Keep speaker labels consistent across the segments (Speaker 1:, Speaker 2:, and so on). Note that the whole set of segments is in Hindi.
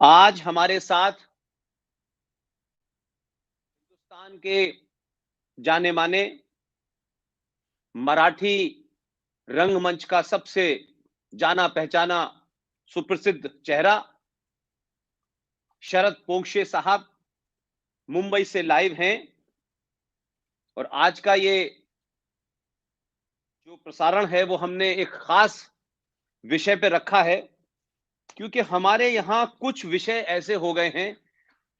Speaker 1: आज हमारे साथ हिंदुस्तान के जाने माने मराठी रंगमंच का सबसे जाना पहचाना सुप्रसिद्ध चेहरा शरद पोंक्षे साहब मुंबई से लाइव हैं। और आज का ये जो प्रसारण है वो हमने एक खास विषय पे रखा है, क्योंकि हमारे यहाँ कुछ विषय ऐसे हो गए हैं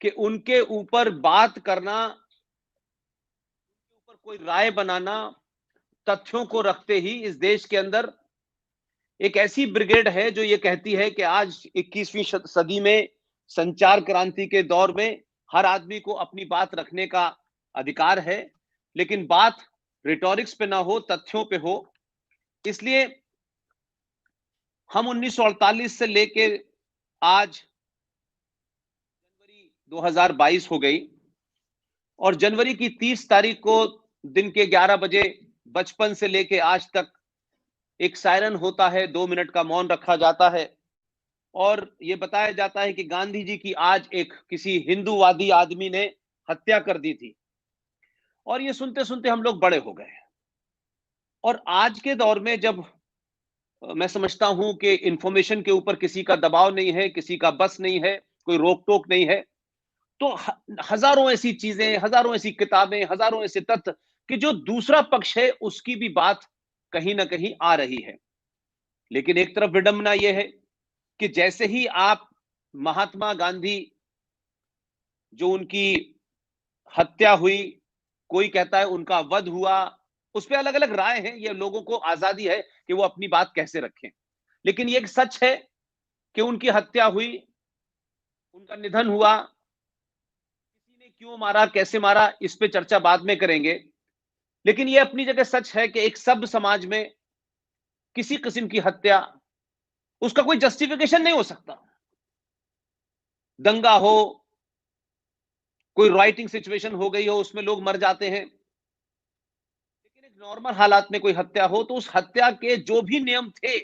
Speaker 1: कि उनके ऊपर बात करना, उनके ऊपर कोई राय बनाना, तथ्यों को रखते ही इस देश के अंदर एक ऐसी ब्रिगेड है जो ये कहती है कि आज 21वीं सदी में संचार क्रांति के दौर में हर आदमी को अपनी बात रखने का अधिकार है, लेकिन बात रिटॉरिक्स पे ना हो, तथ्यों पे हो। इसलिए हम 1948 से लेके आज जनवरी 2022 हो गई और जनवरी की 30 तारीख को दिन के 11 बजे बचपन से लेके आज तक एक सायरन होता है, 2 मिनट का मौन रखा जाता है और ये बताया जाता है कि गांधी जी की आज एक किसी हिंदूवादी आदमी ने हत्या कर दी थी। और ये सुनते सुनते हम लोग बड़े हो गए। और आज के दौर में जब मैं समझता हूं कि इंफॉर्मेशन के ऊपर किसी का दबाव नहीं है, किसी का बस नहीं है, कोई रोक टोक नहीं है, तो हजारों ऐसी चीजें, हजारों ऐसी किताबें, हजारों ऐसे तथ्य कि जो दूसरा पक्ष है उसकी भी बात कहीं ना कहीं आ रही है। लेकिन एक तरफ विडंबना यह है कि जैसे ही आप महात्मा गांधी, जो उनकी हत्या हुई, कोई कहता है उनका वध हुआ, उस पर अलग अलग राय है, ये लोगों को आजादी है कि वो अपनी बात कैसे रखें। लेकिन ये एक सच है कि उनकी हत्या हुई, उनका निधन हुआ, किसी ने क्यों मारा, कैसे मारा, इस पे चर्चा बाद में करेंगे। लेकिन ये अपनी जगह सच है कि एक सभ्य समाज में किसी किस्म की हत्या, उसका कोई जस्टिफिकेशन नहीं हो सकता। दंगा हो, कोई राइटिंग सिचुएशन हो गई हो, उसमें लोग मर जाते हैं, लेकिन एक नॉर्मल हालात में कोई हत्या हो तो उस हत्या के जो भी नियम थे,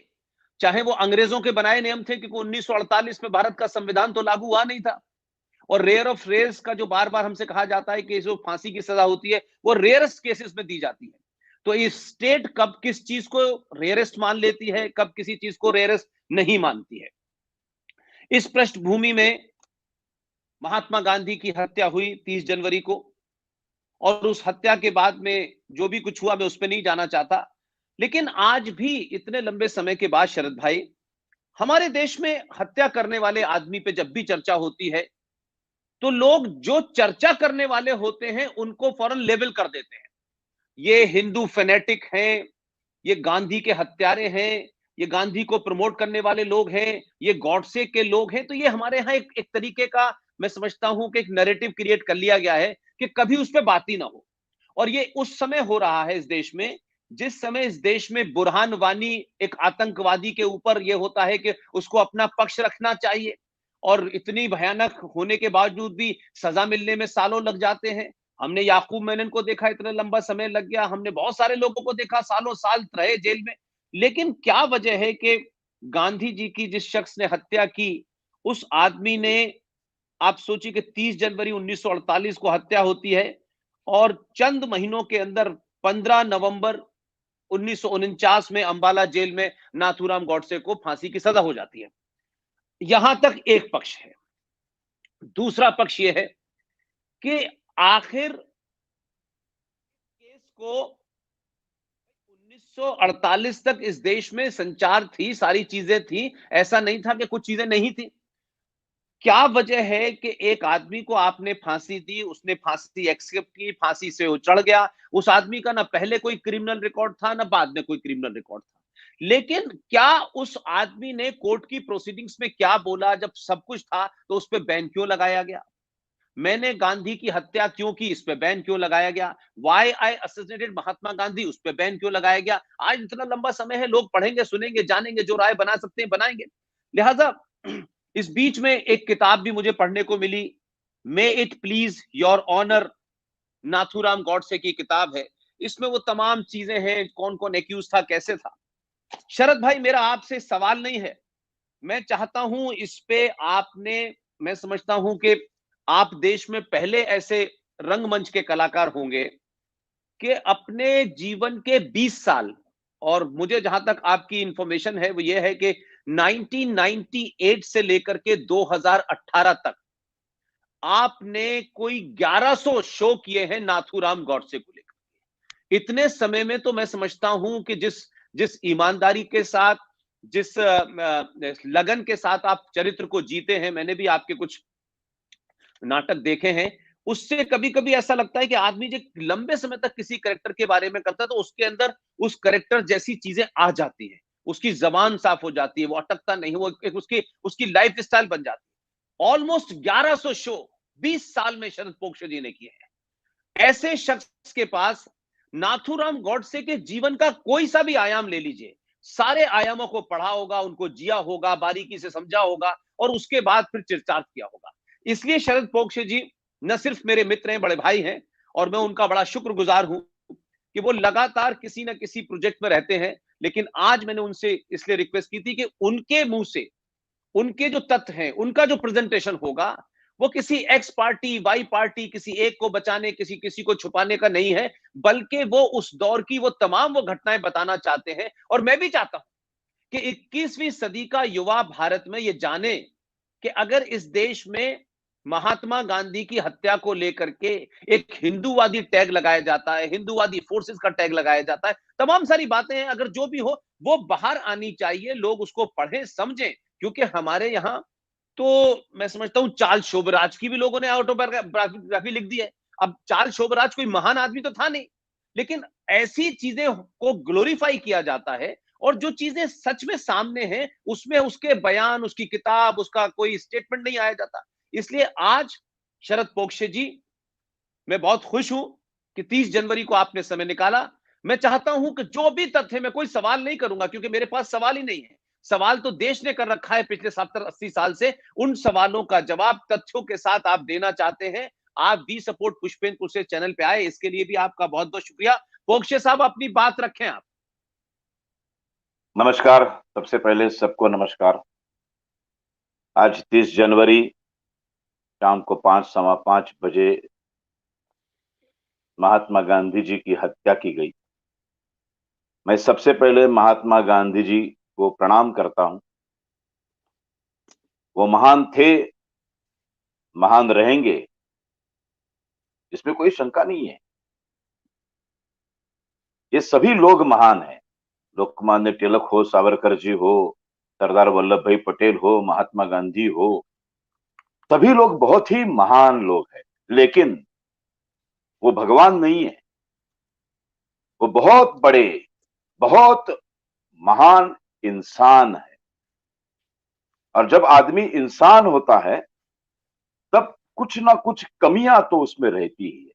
Speaker 1: चाहे वो अंग्रेजों के बनाए नियम थे, क्योंकि 1948 में भारत का संविधान तो लागू हुआ नहीं था। और रेयर ऑफ रेयर्स का जो बार बार हमसे कहा जाता है कि जो फांसी की सजा होती है वो रेयरेस्ट केसेस में दी जाती है। तो इस स्टेट कब किस चीज को रेयरेस्ट मान लेती है, कब किसी चीज को रेयरेस्ट नहीं मानती है। इस पृष्ठभूमि में महात्मा गांधी की हत्या हुई 30 जनवरी को, और उस हत्या के बाद में जो भी कुछ हुआ मैं उस पर नहीं जाना चाहता। लेकिन आज भी इतने लंबे समय के बाद शरद भाई, हमारे देश में हत्या करने वाले आदमी पे जब भी चर्चा होती है तो लोग जो चर्चा करने वाले होते हैं उनको फौरन लेबल कर देते हैं। ये हिंदू फेनेटिक हैं, ये गांधी के हत्यारे हैं, ये गांधी को प्रमोट करने वाले लोग हैं, ये गॉडसे के लोग हैं। तो ये हमारे यहाँ एक तरीके का, मैं समझता हूं कि एक नैरेटिव क्रिएट कर लिया गया है कि कभी उस पर बात ही ना हो। और ये उस समय हो रहा है इस देश में, जिस समय इस देश में बुरहान वानी एक आतंकवादी के ऊपर यह होता है कि उसको अपना पक्ष रखना चाहिए, और इतनी भयानक होने के बावजूद भी सजा मिलने में सालों लग जाते हैं। हमने याकूब मेनन को देखा, इतना लंबा समय लग गया। हमने बहुत सारे लोगों को देखा, सालों साल रहे जेल में। लेकिन क्या वजह है कि गांधी जी की जिस शख्स ने हत्या की, उस आदमी ने, आप सोचिए कि 30 जनवरी 1948 को हत्या होती है और चंद महीनों के अंदर 15 नवंबर 1949 में अंबाला जेल में नाथूराम गॉडसे को फांसी की सजा हो जाती है। यहां तक एक पक्ष है। दूसरा पक्ष यह है कि आखिर केस को 1948 तक इस देश में संचार थी, सारी चीजें थी, ऐसा नहीं था कि कुछ चीजें नहीं थी। क्या वजह है कि एक आदमी को आपने फांसी दी, उसने फांसी एक्सेप्ट की, फांसी से वो चढ़ गया। उस आदमी का ना पहले कोई क्रिमिनल रिकॉर्ड था, ना बाद में कोई क्रिमिनल रिकॉर्ड था। लेकिन क्या उस आदमी ने कोर्ट की प्रोसीडिंग्स में क्या बोला, जब सब कुछ था, तो उस पर बैन क्यों लगाया गया? मैंने गांधी की हत्या क्यों की, इस पे बैन क्यों लगाया गया? वाई आई असैसिनेटेड महात्मा गांधी, उस पे बैन क्यों लगाया गया? आज इतना लंबा समय है, लोग पढ़ेंगे, सुनेंगे, जानेंगे, जो राय बना सकते हैं बनाएंगे। लिहाजा इस बीच में एक किताब भी मुझे पढ़ने को मिली, may it please your honour, Nathuram Godse की किताब है। इसमें वो तमाम चीजें हैं, कौन कौन एक्यूज था, कैसे था। शरद भाई, मेरा आपसे सवाल नहीं है, मैं चाहता हूं इस पे आपने मैं समझता हूं कि आप देश में पहले ऐसे रंगमंच के कलाकार होंगे कि अपने जीवन के 20 साल, और मुझे जहां तक आपकी इंफॉर्मेशन है वो ये है कि 1998 से लेकर के 2018 तक आपने कोई 1100 शो किए हैं नाथूराम गॉडसे को लेकर। इतने समय में तो मैं समझता हूं कि जिस जिस ईमानदारी के साथ, जिस लगन के साथ आप चरित्र को जीते हैं, मैंने भी आपके कुछ नाटक देखे हैं, उससे कभी-कभी ऐसा लगता है कि आदमी जो लंबे समय तक किसी कैरेक्टर के बारे में करता है, तो उसके अंदर उस कैरेक्टर जैसी चीजें आ जाती हैं। उसकी ज़बान साफ हो जाती है, वो अटकता नहीं, वो एक उसकी उसकी लाइफ़स्टाइल बन जाती है। ऑलमोस्ट 1100 शो 20 साल में शरद पोंक्षे जी ने किए हैं। ऐसे शख्स के पास नाथूराम गॉडसे के जीवन का कोई सा भी आयाम ले लीजिए, सारे आयामों को पढ़ा होगा, उनको जिया होगा, बारीकी से समझा होगा और उसके बाद फिर चरितार्थ किया होगा। इसलिए शरद पोंक्षे जी न सिर्फ मेरे मित्र हैं, बड़े भाई हैं, और मैं उनका बड़ा शुक्रगुजार हूं कि वो लगातार किसी न किसी प्रोजेक्ट में रहते हैं। लेकिन आज मैंने उनसे इसलिए रिक्वेस्ट की थी कि उनके मुंह से उनके जो तथ्य हैं, उनका जो प्रेजेंटेशन होगा, वो किसी एक्स पार्टी, वाई पार्टी, किसी एक को बचाने, किसी किसी को छुपाने का नहीं है, बल्कि वो उस दौर की वो तमाम वो घटनाएं बताना चाहते हैं। और मैं भी चाहता हूं कि 21वीं सदी का युवा भारत में ये जाने कि अगर इस देश में महात्मा गांधी की हत्या को लेकर के एक हिंदूवादी टैग लगाया जाता है, हिंदूवादी फोर्सेस का टैग लगाया जाता है, तमाम सारी बातें हैं, अगर जो भी हो वो बाहर आनी चाहिए, लोग उसको पढ़ें, समझें। क्योंकि हमारे यहां तो मैं समझता हूं चार्ल्स शोभराज की भी लोगों ने ऑटोबायोग्राफी लिख दी है। अब चार्ल्स शोभराज कोई महान आदमी तो था नहीं, लेकिन ऐसी चीजें को ग्लोरीफाई किया जाता है, और जो चीजें सच में सामने हैं उसमें उसके बयान, उसकी किताब, उसका कोई स्टेटमेंट नहीं आया जाता। इसलिए आज शरद पोंक्षे जी, मैं बहुत खुश हूं कि 30 जनवरी को आपने समय निकाला। मैं चाहता हूं कि जो भी तथ्य है, मैं कोई सवाल नहीं करूंगा क्योंकि मेरे पास सवाल ही नहीं है। सवाल तो देश ने कर रखा है पिछले 70-80 साल से। उन सवालों का जवाब तथ्यों के साथ आप देना चाहते हैं। आप वी सपोर्ट पुष्पेंद्र से चैनल पे आए, इसके लिए भी आपका बहुत-बहुत शुक्रिया। पोंक्षे साहब, अपनी बात रखें आप।
Speaker 2: नमस्कार। सबसे पहले सबको नमस्कार। आज 30 जनवरी शाम को 5:15 बजे महात्मा गांधी जी की हत्या की गई। मैं सबसे पहले महात्मा गांधी जी को प्रणाम करता हूं। वो महान थे, महान रहेंगे, इसमें कोई शंका नहीं है। ये सभी लोग महान हैं। लोकमान्य तिलक हो, सावरकर जी हो, सरदार वल्लभ भाई पटेल हो, महात्मा गांधी हो, सभी लोग बहुत ही महान लोग हैं। लेकिन वो भगवान नहीं है। वो बहुत बड़े, बहुत महान इंसान है। और जब आदमी इंसान होता है तब कुछ ना कुछ कमियां तो उसमें रहती ही है।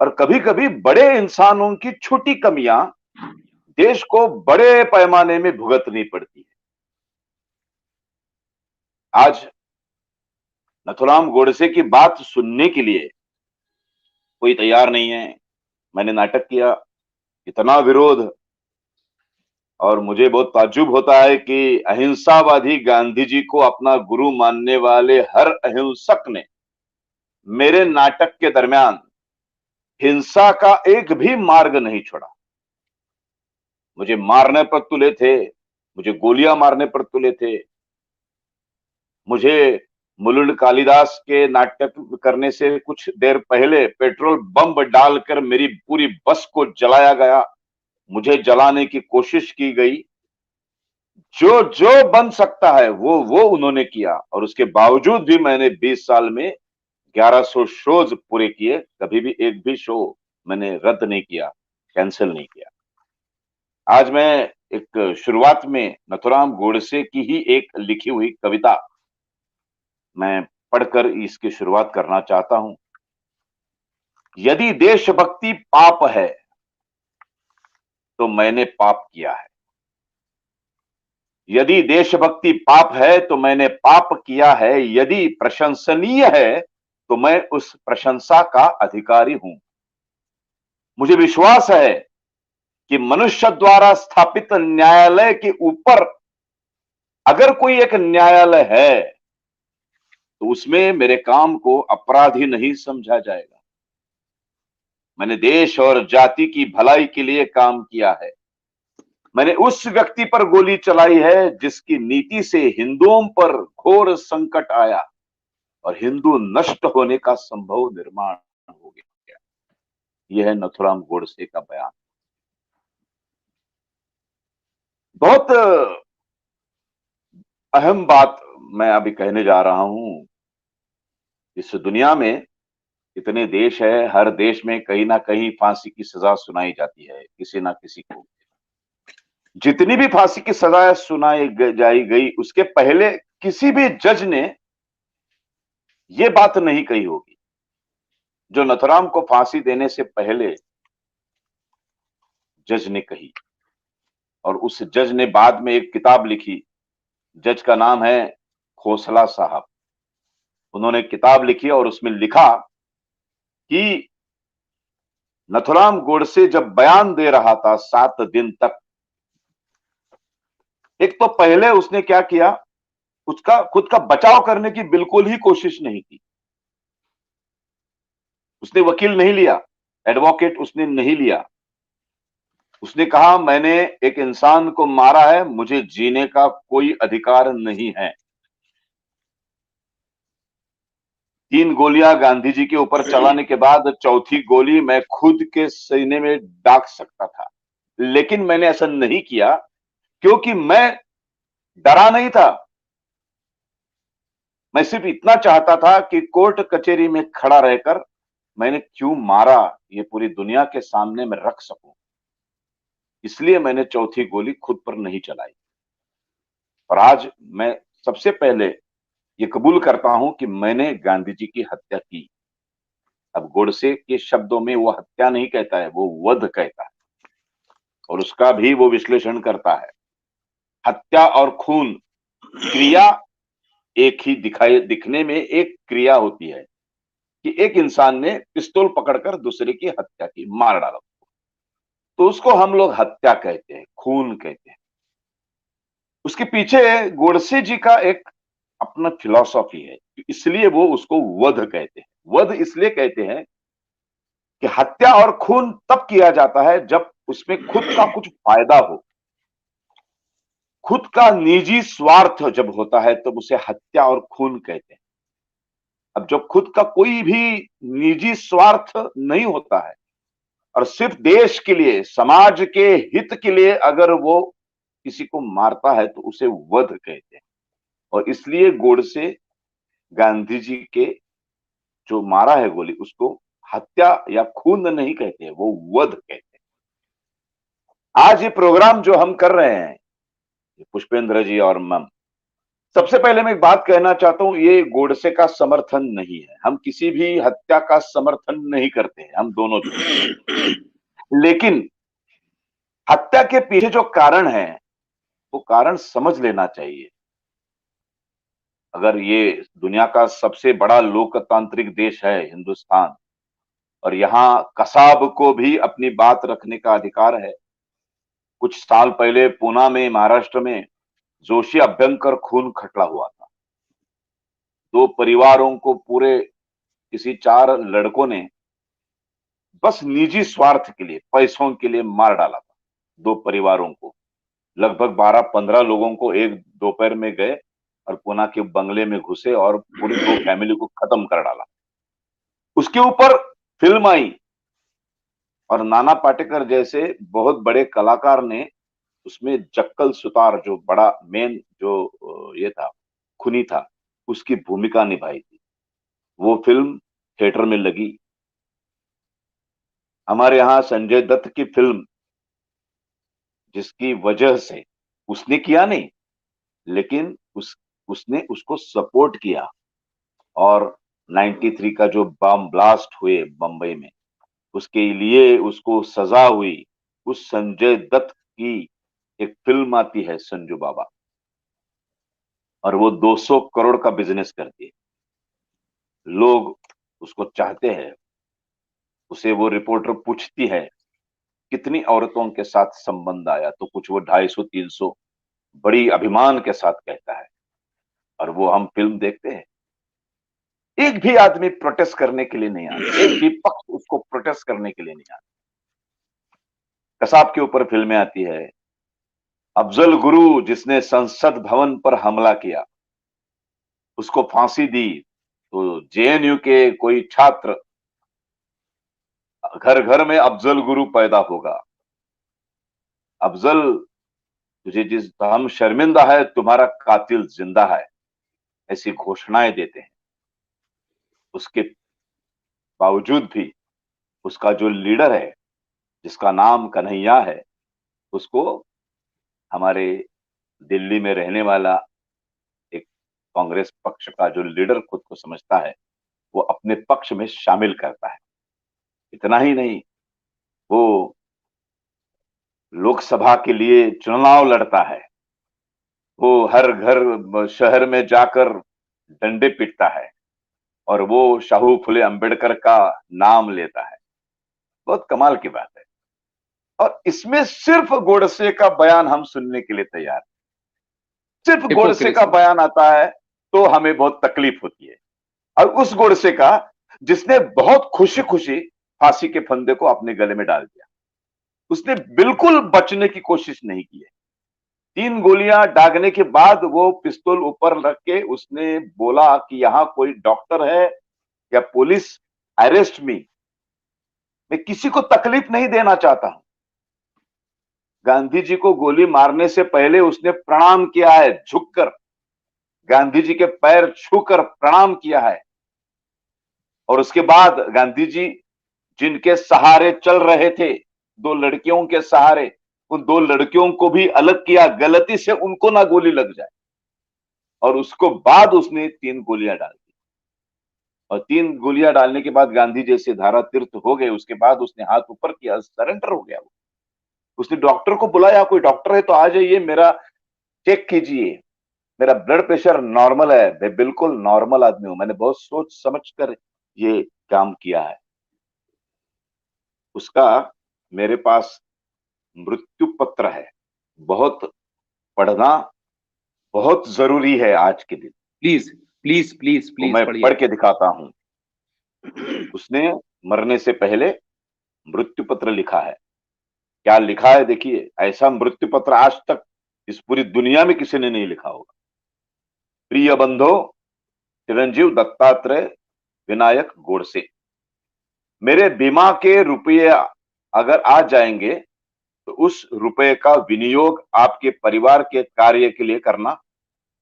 Speaker 2: और कभी कभी बड़े इंसानों की छोटी कमियां देश को बड़े पैमाने में भुगतनी पड़ती है। आज नथुराम गोडसे की बात सुनने के लिए कोई तैयार नहीं है। मैंने नाटक किया, इतना विरोध, और मुझे बहुत ताज्जुब होता है कि अहिंसावादी गांधी जी को अपना गुरु मानने वाले हर अहिंसक ने मेरे नाटक के दरमियान हिंसा का एक भी मार्ग नहीं छोड़ा। मुझे मारने पर तुले थे, मुझे गोलियां मारने पर तुले थे, मुझे मुलुंड कालिदास के नाटक करने से कुछ देर पहले पेट्रोल बम डालकर मेरी पूरी बस को जलाया गया, मुझे जलाने की कोशिश की गई। जो जो बन सकता है वो उन्होंने किया, और उसके बावजूद भी मैंने 20 साल में 1100 शोज पूरे किए। कभी भी एक भी शो मैंने रद्द नहीं किया, कैंसिल नहीं किया। आज मैं एक शुरुआत में नथुराम गोडसे की ही एक लिखी हुई कविता मैं पढ़कर इसकी शुरुआत करना चाहता हूं। यदि देशभक्ति पाप है तो मैंने पाप किया है। यदि देशभक्ति पाप है तो मैंने पाप किया है। यदि प्रशंसनीय है तो मैं उस प्रशंसा का अधिकारी हूं। मुझे विश्वास है कि मनुष्य द्वारा स्थापित न्यायालय के ऊपर अगर कोई एक न्यायालय है तो उसमें मेरे काम को अपराधी नहीं समझा जाएगा। मैंने देश और जाति की भलाई के लिए काम किया है। मैंने उस व्यक्ति पर गोली चलाई है जिसकी नीति से हिंदुओं पर घोर संकट आया और हिंदू नष्ट होने का संभव निर्माण हो गया। यह है नथुराम गोडसे का बयान। बहुत अहम बात मैं अभी कहने जा रहा हूं। इस दुनिया में इतने देश है, हर देश में कहीं ना कहीं फांसी की सजा सुनाई जाती है किसी ना किसी को। जितनी भी फांसी की सजा सुनाई जाई गई, उसके पहले किसी भी जज ने यह बात नहीं कही होगी जो नथुराम को फांसी देने से पहले जज ने कही। और उस जज ने बाद में एक किताब लिखी। जज का नाम है खोसला साहब। उन्होंने किताब लिखी और उसमें लिखा कि नथुराम गोडसे जब बयान दे रहा था 7 दिन तक, एक तो पहले उसने क्या किया, उसका खुद का बचाव करने की बिल्कुल ही कोशिश नहीं की। उसने वकील नहीं लिया, एडवोकेट उसने नहीं लिया। उसने कहा मैंने एक इंसान को मारा है, मुझे जीने का कोई अधिकार नहीं है। 3 गोलियां गांधी जी के ऊपर चलाने के बाद चौथी गोली मैं खुद के सीने में दाग सकता था, लेकिन मैंने ऐसा नहीं किया क्योंकि मैं डरा नहीं था। मैं सिर्फ इतना चाहता था कि कोर्ट कचहरी में खड़ा रहकर मैंने क्यों मारा ये पूरी दुनिया के सामने मैं रख सकूं। इसलिए मैंने चौथी गोली खुद पर नहीं चलाई। और आज मैं सबसे पहले ये कबूल करता हूं कि मैंने गांधी जी की हत्या की। अब गोडसे के शब्दों में वो हत्या नहीं कहता है, वो वध कहता है और उसका भी वो विश्लेषण करता है। हत्या और खून क्रिया एक ही दिखने में एक क्रिया होती है कि एक इंसान ने पिस्तौल पकड़कर दूसरे की हत्या की, मार डाला, तो उसको हम लोग हत्या कहते हैं, खून कहते हैं। उसके पीछे गोडसे जी का एक अपना फिलॉसफी है, इसलिए वो उसको वध कहते हैं। वध इसलिए कहते हैं कि हत्या और खून तब किया जाता है जब उसमें खुद का कुछ फायदा हो, खुद का निजी स्वार्थ जब होता है तब उसे हत्या और खून कहते हैं। अब जब खुद का कोई भी निजी स्वार्थ नहीं होता है और सिर्फ देश के लिए, समाज के हित के लिए अगर वो किसी को मारता है तो उसे वध कहते हैं। और इसलिए गोडसे गांधी जी के जो मारा है गोली उसको हत्या या खून नहीं कहते हैं, वो वध कहते हैं। आज ये प्रोग्राम जो हम कर रहे हैं, पुष्पेंद्र जी और मम, सबसे पहले मैं एक बात कहना चाहता हूं, ये गोडसे का समर्थन नहीं है। हम किसी भी हत्या का समर्थन नहीं करते हैं, हम दोनों जो। लेकिन हत्या के पीछे जो कारण है वो कारण समझ लेना चाहिए। अगर ये दुनिया का सबसे बड़ा लोकतांत्रिक देश है हिंदुस्तान, और यहां कसाब को भी अपनी बात रखने का अधिकार है। कुछ साल पहले पूना में, महाराष्ट्र में जोशी अभ्यंकर खून खटला हुआ था। 2 परिवारों को, पूरे किसी 4 लड़कों ने बस निजी स्वार्थ के लिए, पैसों के लिए मार डाला था 2 परिवारों को। लगभग 12-15 लोगों को एक दोपहर में गए और पूना के बंगले में घुसे और पूरी 2 फैमिली को खत्म कर डाला। उसके ऊपर फिल्म आई और नाना पाटेकर जैसे बहुत बड़े कलाकार ने उसमें जक्कल सुतार, जो बड़ा मेन जो ये था, खूनी था, उसकी भूमिका निभाई थी। वो फिल्म थिएटर में लगी। हमारे यहां संजय दत्त की फिल्म, जिसकी वजह से उसने किया नहीं, लेकिन उसने उसको सपोर्ट किया और 93 का जो बम ब्लास्ट हुए बंबई में, उसके लिए उसको सजा हुई। उस संजय दत्त की एक फिल्म आती है संजू बाबा, और वो 200 करोड़ का बिजनेस करती है। लोग उसको चाहते हैं। उसे वो रिपोर्टर पूछती है कितनी औरतों के साथ संबंध आया, तो कुछ वो 250-300 बड़ी अभिमान के साथ कहता है। और वो हम फिल्म देखते हैं। एक भी आदमी प्रोटेस्ट करने के लिए नहीं आता, एक भी पक्ष उसको प्रोटेस्ट करने के लिए नहीं आता। कसाब के ऊपर फिल्में आती है, अफजल गुरु जिसने संसद भवन पर हमला किया उसको फांसी दी, तो जेएनयू के कोई छात्र घर घर में अफजल गुरु पैदा होगा। अफजल, तुझे जिस हम शर्मिंदा है, तुम्हारा कातिल जिंदा है, ऐसी घोषणाएं देते हैं। उसके बावजूद भी उसका जो लीडर है, जिसका नाम कन्हैया है, उसको हमारे दिल्ली में रहने वाला एक कांग्रेस पक्ष का जो लीडर खुद को समझता है, वो अपने पक्ष में शामिल करता है। इतना ही नहीं, वो लोकसभा के लिए चुनाव लड़ता है, वो हर घर शहर में जाकर डंडे पीटता है और वो शाहू फुले अंबेडकर का नाम लेता है। बहुत कमाल की बात है। और इसमें सिर्फ गोडसे का बयान हम सुनने के लिए तैयार हैं। सिर्फ गोडसे का बयान आता है तो हमें बहुत तकलीफ होती है, और उस गोडसे का जिसने बहुत खुशी खुशी फांसी के फंदे को अपने गले में डाल दिया, उसने बिल्कुल बचने की कोशिश नहीं की है। 3 गोलियां दागने के बाद वो पिस्तौल ऊपर रख के उसने बोला कि यहां कोई डॉक्टर है या पुलिस, अरेस्ट मी, मैं किसी को तकलीफ नहीं देना चाहता हूं। गांधी जी को गोली मारने से पहले उसने प्रणाम किया है, झुककर गांधी जी के पैर छूकर प्रणाम किया है। और उसके बाद गांधी जी जिनके सहारे चल रहे थे, 2 लड़कियों के सहारे, उन 2 लड़कियों को भी अलग किया, गलती से उनको ना गोली लग जाए। और उसको बाद उसने 3 गोलियां डाल दी, और 3 गोलियां डालने के बाद गांधी जैसे धारा तीर्थ हो गए। उसके बाद उसने हाथ ऊपर किया, सरेंडर हो गया वो। उसने डॉक्टर को बुलाया, कोई डॉक्टर है तो आ जाइए, मेरा चेक कीजिए, मेरा ब्लड प्रेशर नॉर्मल है, मैं बिल्कुल नॉर्मल आदमी हूं, मैंने बहुत सोच समझ कर ये काम किया है। उसका मेरे पास मृत्यु पत्र है, बहुत पढ़ना बहुत जरूरी है आज के दिन।
Speaker 1: प्लीज प्लीज प्लीज
Speaker 2: तो
Speaker 1: प्लीज
Speaker 2: मैं
Speaker 1: पढ़िए।
Speaker 2: पढ़ के दिखाता हूं। उसने मरने से पहले मृत्यु पत्र लिखा है। क्या लिखा है देखिए, ऐसा मृत्यु पत्र आज तक इस पूरी दुनिया में किसी ने नहीं लिखा होगा। प्रिय बंधो, चिरंजीव दत्तात्रेय विनायक गोडसे, मेरे बीमा के रुपये अगर आ जाएंगे तो उस रुपए का विनियोग आपके परिवार के कार्य के लिए करना।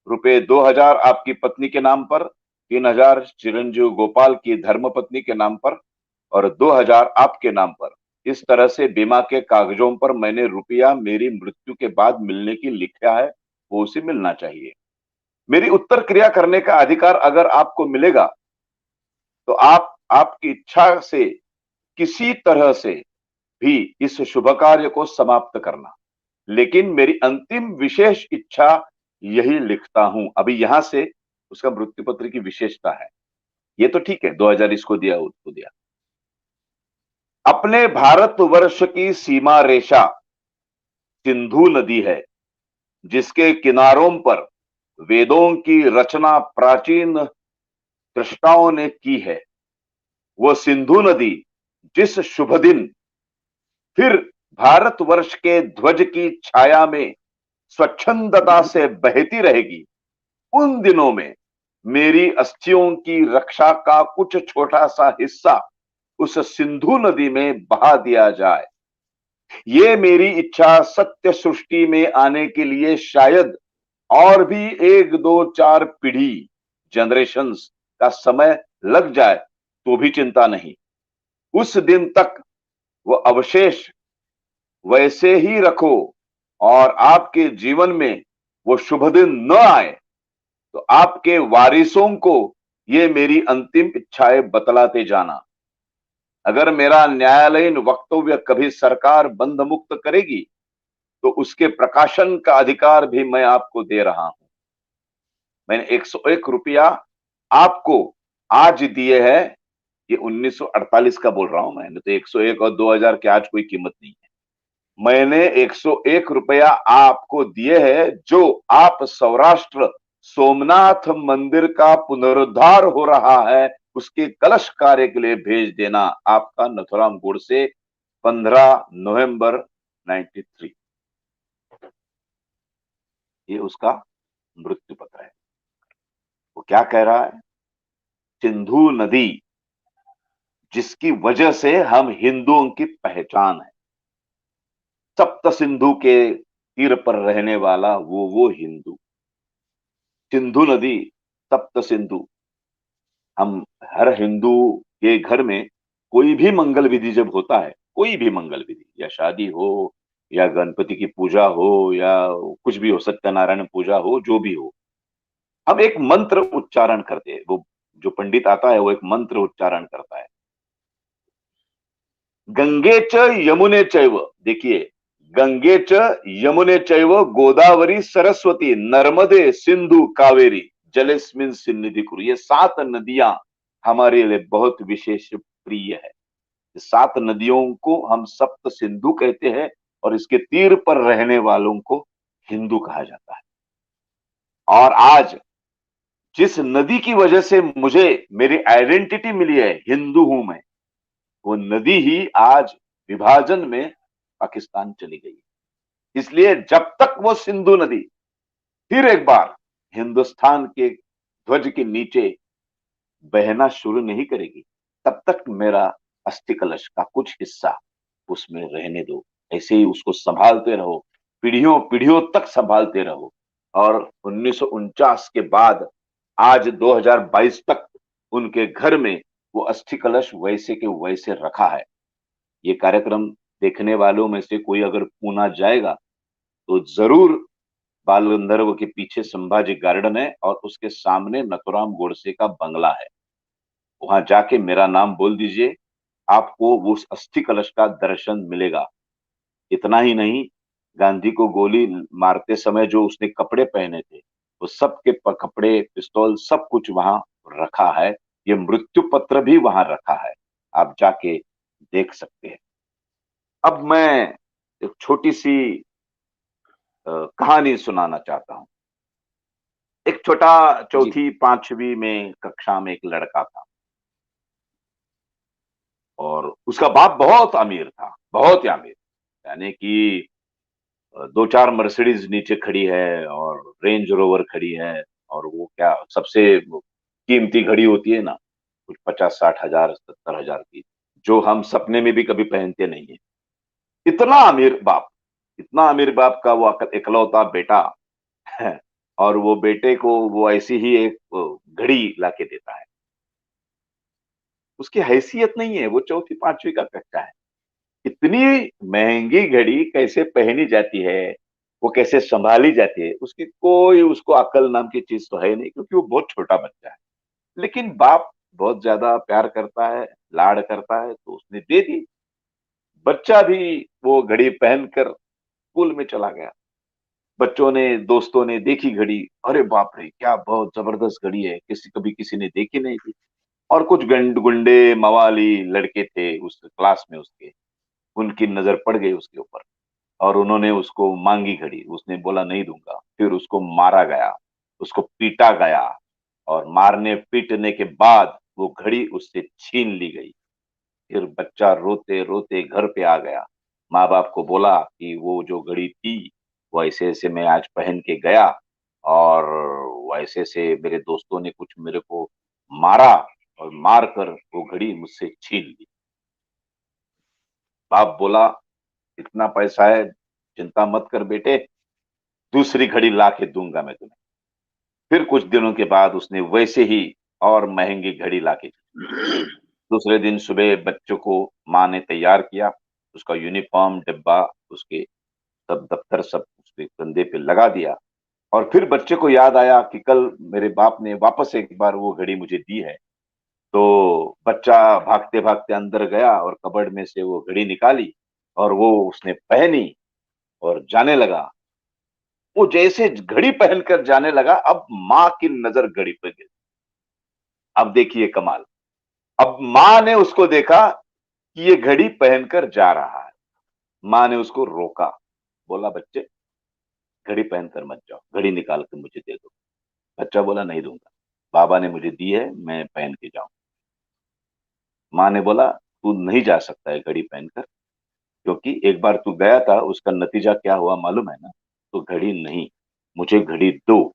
Speaker 2: रुपए 2000 आपकी पत्नी के नाम पर, 3000 चिरंजीव गोपाल की धर्मपत्नी के नाम पर और 2000 आपके नाम पर। इस तरह से बीमा के कागजों पर मैंने रुपया मेरी मृत्यु के बाद मिलने की लिखा है, वो उसे मिलना चाहिए। मेरी उत्तर क्रिया करने का अधिकार अगर आपको मिलेगा तो आप आपकी इच्छा से किसी तरह से भी इस शुभ कार्य को समाप्त करना। लेकिन मेरी अंतिम विशेष इच्छा यही लिखता हूं। अभी यहां से उसका मृत्यु पत्र की विशेषता है। ये तो ठीक है, 2000 इसको दिया उसको दिया। अपने भारतवर्ष की सीमा रेखा सिंधु नदी है, जिसके किनारों पर वेदों की रचना प्राचीन दृष्टाओं ने की है। वो सिंधु नदी जिस शुभ दिन फिर भारतवर्ष के ध्वज की छाया में स्वच्छंदता से बहती रहेगी, उन दिनों में मेरी अस्थियों की रक्षा का कुछ छोटा सा हिस्सा उस सिंधु नदी में बहा दिया जाए। ये मेरी इच्छा सत्य सृष्टि में आने के लिए शायद और भी 1, 2, 4 पीढ़ी, जनरेशंस का समय लग जाए तो भी चिंता नहीं। उस दिन तक वो अवशेष वैसे ही रखो, और आपके जीवन में वो शुभ दिन न आए तो आपके वारिसों को ये मेरी अंतिम इच्छाएं बतलाते जाना। अगर मेरा न्यायालयीन वक्तव्य कभी सरकार बंद मुक्त करेगी तो उसके प्रकाशन का अधिकार भी मैं आपको दे रहा हूं। मैंने 101 रुपया आपको आज दिए हैं। ये 1948 का बोल रहा हूं, मैंने तो 101 और 2000 की आज कोई कीमत नहीं है। मैंने 101 रुपया आपको दिए हैं जो आप सौराष्ट्र सोमनाथ मंदिर का पुनरुद्धार हो रहा है, उसके कलश कार्य के लिए भेज देना। आपका नथुराम गोडसे, 15 नवंबर 93। ये उसका मृत्यु पत्र है। वो क्या कह रहा है? सिंधु नदी जिसकी वजह से हम हिंदुओं की पहचान है, सप्त सिंधु के तीर पर रहने वाला वो हिंदू। सिंधु नदी, सप्त सिंधु। हम हर हिंदू के घर में कोई भी मंगल विधि जब होता है, कोई भी मंगल विधि, या शादी हो या गणपति की पूजा हो या कुछ भी हो, सत्यनारायण पूजा हो, जो भी हो, हम एक मंत्र उच्चारण करते हैं। वो जो पंडित आता है वो एक मंत्र उच्चारण करता है, गंगे च यमुने चैव। देखिए, गंगे च यमुने चैव गोदावरी सरस्वती नर्मदे सिंधु कावेरी जलेस्मिन सन्निधि कुरु। ये 7 नदियां हमारे लिए बहुत विशेष प्रिय है। 7 नदियों को हम सप्त सिंधु कहते हैं और इसके तीर पर रहने वालों को हिंदू कहा जाता है। और आज जिस नदी की वजह से मुझे मेरी आइडेंटिटी मिली है, हिंदू हूं मैं, वो नदी ही आज विभाजन में पाकिस्तान चली गई। इसलिए जब तक वो सिंधु नदी फिर एक बार हिंदुस्तान के ध्वज के नीचे बहना शुरू नहीं करेगी, तब तक मेरा अस्थि कलश का कुछ हिस्सा उसमें रहने दो। ऐसे ही उसको संभालते रहो, पीढ़ियों पीढ़ियों तक संभालते रहो। और 1949 के बाद आज 2022 तक उनके घर में वो अस्थि कलश वैसे के वैसे रखा है। ये कार्यक्रम देखने वालों में से कोई अगर पूना जाएगा तो जरूर बाल गंधर्व के पीछे संभाजी गार्डन है और उसके सामने नथुराम गोडसे का बंगला है। वहां जाके मेरा नाम बोल दीजिए, आपको उस अस्थि कलश का दर्शन मिलेगा। इतना ही नहीं, गांधी को गोली मारते समय जो उसने कपड़े पहने थे, वो सब के कपड़े, पिस्तौल, सब कुछ वहां रखा है। ये मृत्यु पत्र भी वहां रखा है, आप जाके देख सकते हैं। अब मैं एक छोटी सी कहानी सुनाना चाहता हूं। एक छोटा,
Speaker 1: जी।
Speaker 2: चौथी पांचवी में कक्षा में एक लड़का था और उसका बाप बहुत अमीर था, बहुत ही अमीर। यानी कि 2-4 मर्सिडीज नीचे खड़ी है और रेंज रोवर खड़ी है, और वो क्या सबसे कीमती घड़ी होती है ना, कुछ 50-60 हजार 70 हजार की, जो हम सपने में भी कभी पहनते नहीं है। इतना अमीर बाप, इतना अमीर बाप का वो इकलौता बेटा है, और वो बेटे को वो ऐसी ही एक घड़ी लाके देता है। उसकी हैसियत नहीं है, वो चौथी पांचवी का कच्चा है। इतनी महंगी घड़ी कैसे पहनी जाती है, वो कैसे संभाली जाती है, उसकी कोई उसको अकल नाम की चीज तो है नहीं, क्योंकि वो बहुत छोटा बच्चा है। लेकिन बाप बहुत ज्यादा प्यार करता है, लाड करता है, तो उसने दे दी। बच्चा भी वो घड़ी पहनकर स्कूल में चला गया। बच्चों ने, दोस्तों ने देखी घड़ी, अरे बाप रे, क्या बहुत जबरदस्त घड़ी है, कभी किसी ने देखी नहीं थी। और कुछ गुंडे मवाली लड़के थे उस क्लास में उसके, उनकी नजर पड़ गई उसके ऊपर और उन्होंने उसको मांगी घड़ी। उसने बोला नहीं दूंगा। फिर उसको मारा गया, उसको पीटा गया, और मारने पीटने के बाद वो घड़ी उससे छीन ली गई। फिर बच्चा रोते रोते घर पे आ गया, माँ बाप को बोला कि वो जो घड़ी थी वो ऐसे ऐसे मैं आज पहन के गया, और वैसे से मेरे दोस्तों ने कुछ मेरे को मारा और मार कर वो घड़ी मुझसे छीन ली। बाप बोला इतना पैसा है, चिंता मत कर बेटे, दूसरी घड़ी ला के दूंगा मैं तुम्हें। फिर कुछ दिनों के बाद उसने वैसे ही और महंगी घड़ी ला के दी। दूसरे दिन सुबह बच्चों को माँ ने तैयार किया, उसका यूनिफॉर्म डिब्बा, उसके सब दफ्तर सब उसके कंधे पे लगा दिया। और फिर बच्चे को याद आया कि कल मेरे बाप ने वापस एक बार वो घड़ी मुझे दी है। तो बच्चा भागते भागते अंदर गया और कबर्ड में से वो घड़ी निकाली और वो उसने पहनी और जाने लगा। वो जैसे घड़ी पहनकर जाने लगा, अब माँ की नजर घड़ी पे गिरी। अब देखिए कमाल, अब माँ ने उसको देखा कि ये घड़ी पहनकर जा रहा है। माँ ने उसको रोका, बोला बच्चे घड़ी पहनकर मत जाओ, घड़ी निकाल के मुझे दे दो। बच्चा बोला नहीं दूंगा, बाबा ने मुझे दी है, मैं पहन के जाऊं। माँ ने बोला तू नहीं जा सकता है घड़ी पहनकर, क्योंकि एक बार तू गया था, उसका नतीजा क्या हुआ मालूम है ना। तो घड़ी नहीं, मुझे घड़ी दो।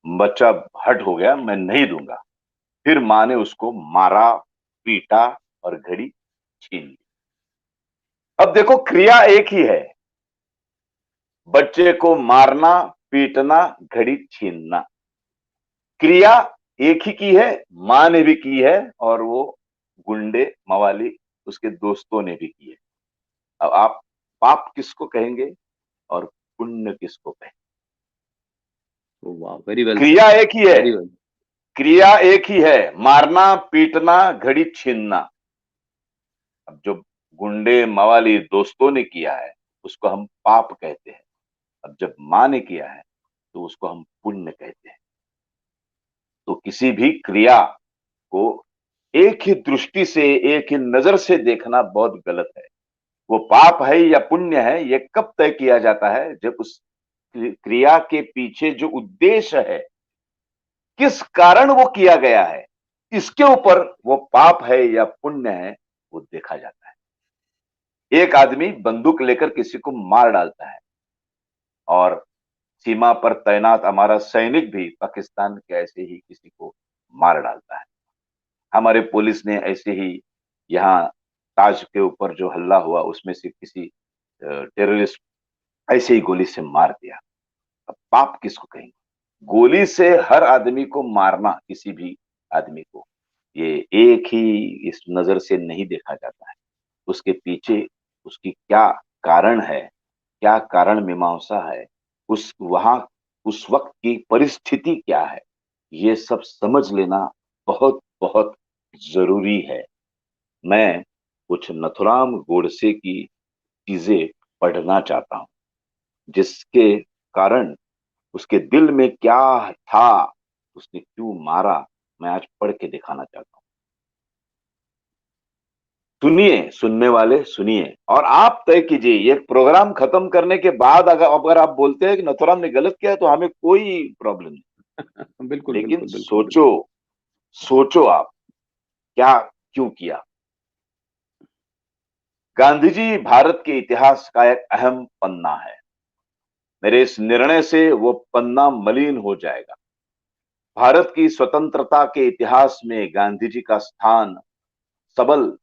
Speaker 2: बच्चा हट हो गया, मैं नहीं दूंगा। फिर माँ ने उसको मारा, पीटा और घड़ी छीन ली। अब देखो क्रिया एक ही है, बच्चे को मारना, पीटना, घड़ी छीनना, क्रिया एक ही की है। माँ ने भी की है और वो गुंडे मवाली उसके दोस्तों ने भी की है। अब आप पाप किसको कहेंगे और पुण्य किसको कहेंगे?
Speaker 1: वाह, वेरी वेल
Speaker 2: क्रिया
Speaker 1: सेड,
Speaker 2: एक ही है,
Speaker 1: वेरी वेल।
Speaker 2: क्रिया एक ही है, मारना, पीटना, घड़ी छीनना। अब जो गुंडे मवाली दोस्तों ने किया है उसको हम पाप कहते हैं। अब जब माँ ने किया है तो उसको हम पुण्य कहते हैं। तो किसी भी क्रिया को एक ही दृष्टि से, एक ही नजर से देखना बहुत गलत है। वो पाप है या पुण्य है, ये कब तय किया जाता है? जब उस क्रिया के पीछे जो उद्देश्य है, किस कारण वो किया गया है, इसके ऊपर वो पाप है या पुण्य है वो देखा जाता है। एक आदमी बंदूक लेकर किसी को मार डालता है और सीमा पर तैनात हमारा सैनिक भी पाकिस्तान के ऐसे ही किसी को मार डालता है। हमारे पुलिस ने ऐसे ही यहाँ ताज के ऊपर जो हल्ला हुआ उसमें से किसी टेररिस्ट ऐसे ही गोली से मार दिया। अब पाप किसको कहेंगे? गोली से हर आदमी को मारना, किसी भी आदमी को, ये एक ही इस नजर से नहीं देखा जाता है। उसके पीछे उसकी क्या कारण है, क्या कारण मीमांसा है, उस वहां उस वक्त की परिस्थिति क्या है, ये सब समझ लेना बहुत बहुत जरूरी है। मैं कुछ नथुराम गोडसे की चीजें पढ़ना चाहता हूं, जिसके कारण उसके दिल में क्या था, उसने क्यों मारा, मैं आज पढ़ के दिखाना चाहता हूं। सुनिए, सुनने वाले सुनिए, और आप तय कीजिए। ये प्रोग्राम खत्म करने के बाद अगर आप बोलते हैं कि नथुराम ने गलत किया तो हमें कोई प्रॉब्लम नहीं।
Speaker 1: बिल्कुल
Speaker 2: लेकिन
Speaker 1: बिल्कुल बिल्कुल
Speaker 2: सोचो,
Speaker 1: बिल्कुल।
Speaker 2: सोचो आप क्या क्यों किया। गांधी जी भारत के इतिहास का एक अहम पन्ना है। मेरे इस निर्णय से वो पन्ना मलिन हो जाएगा। भारत की स्वतंत्रता के इतिहास में गांधी जी का स्थान सबल,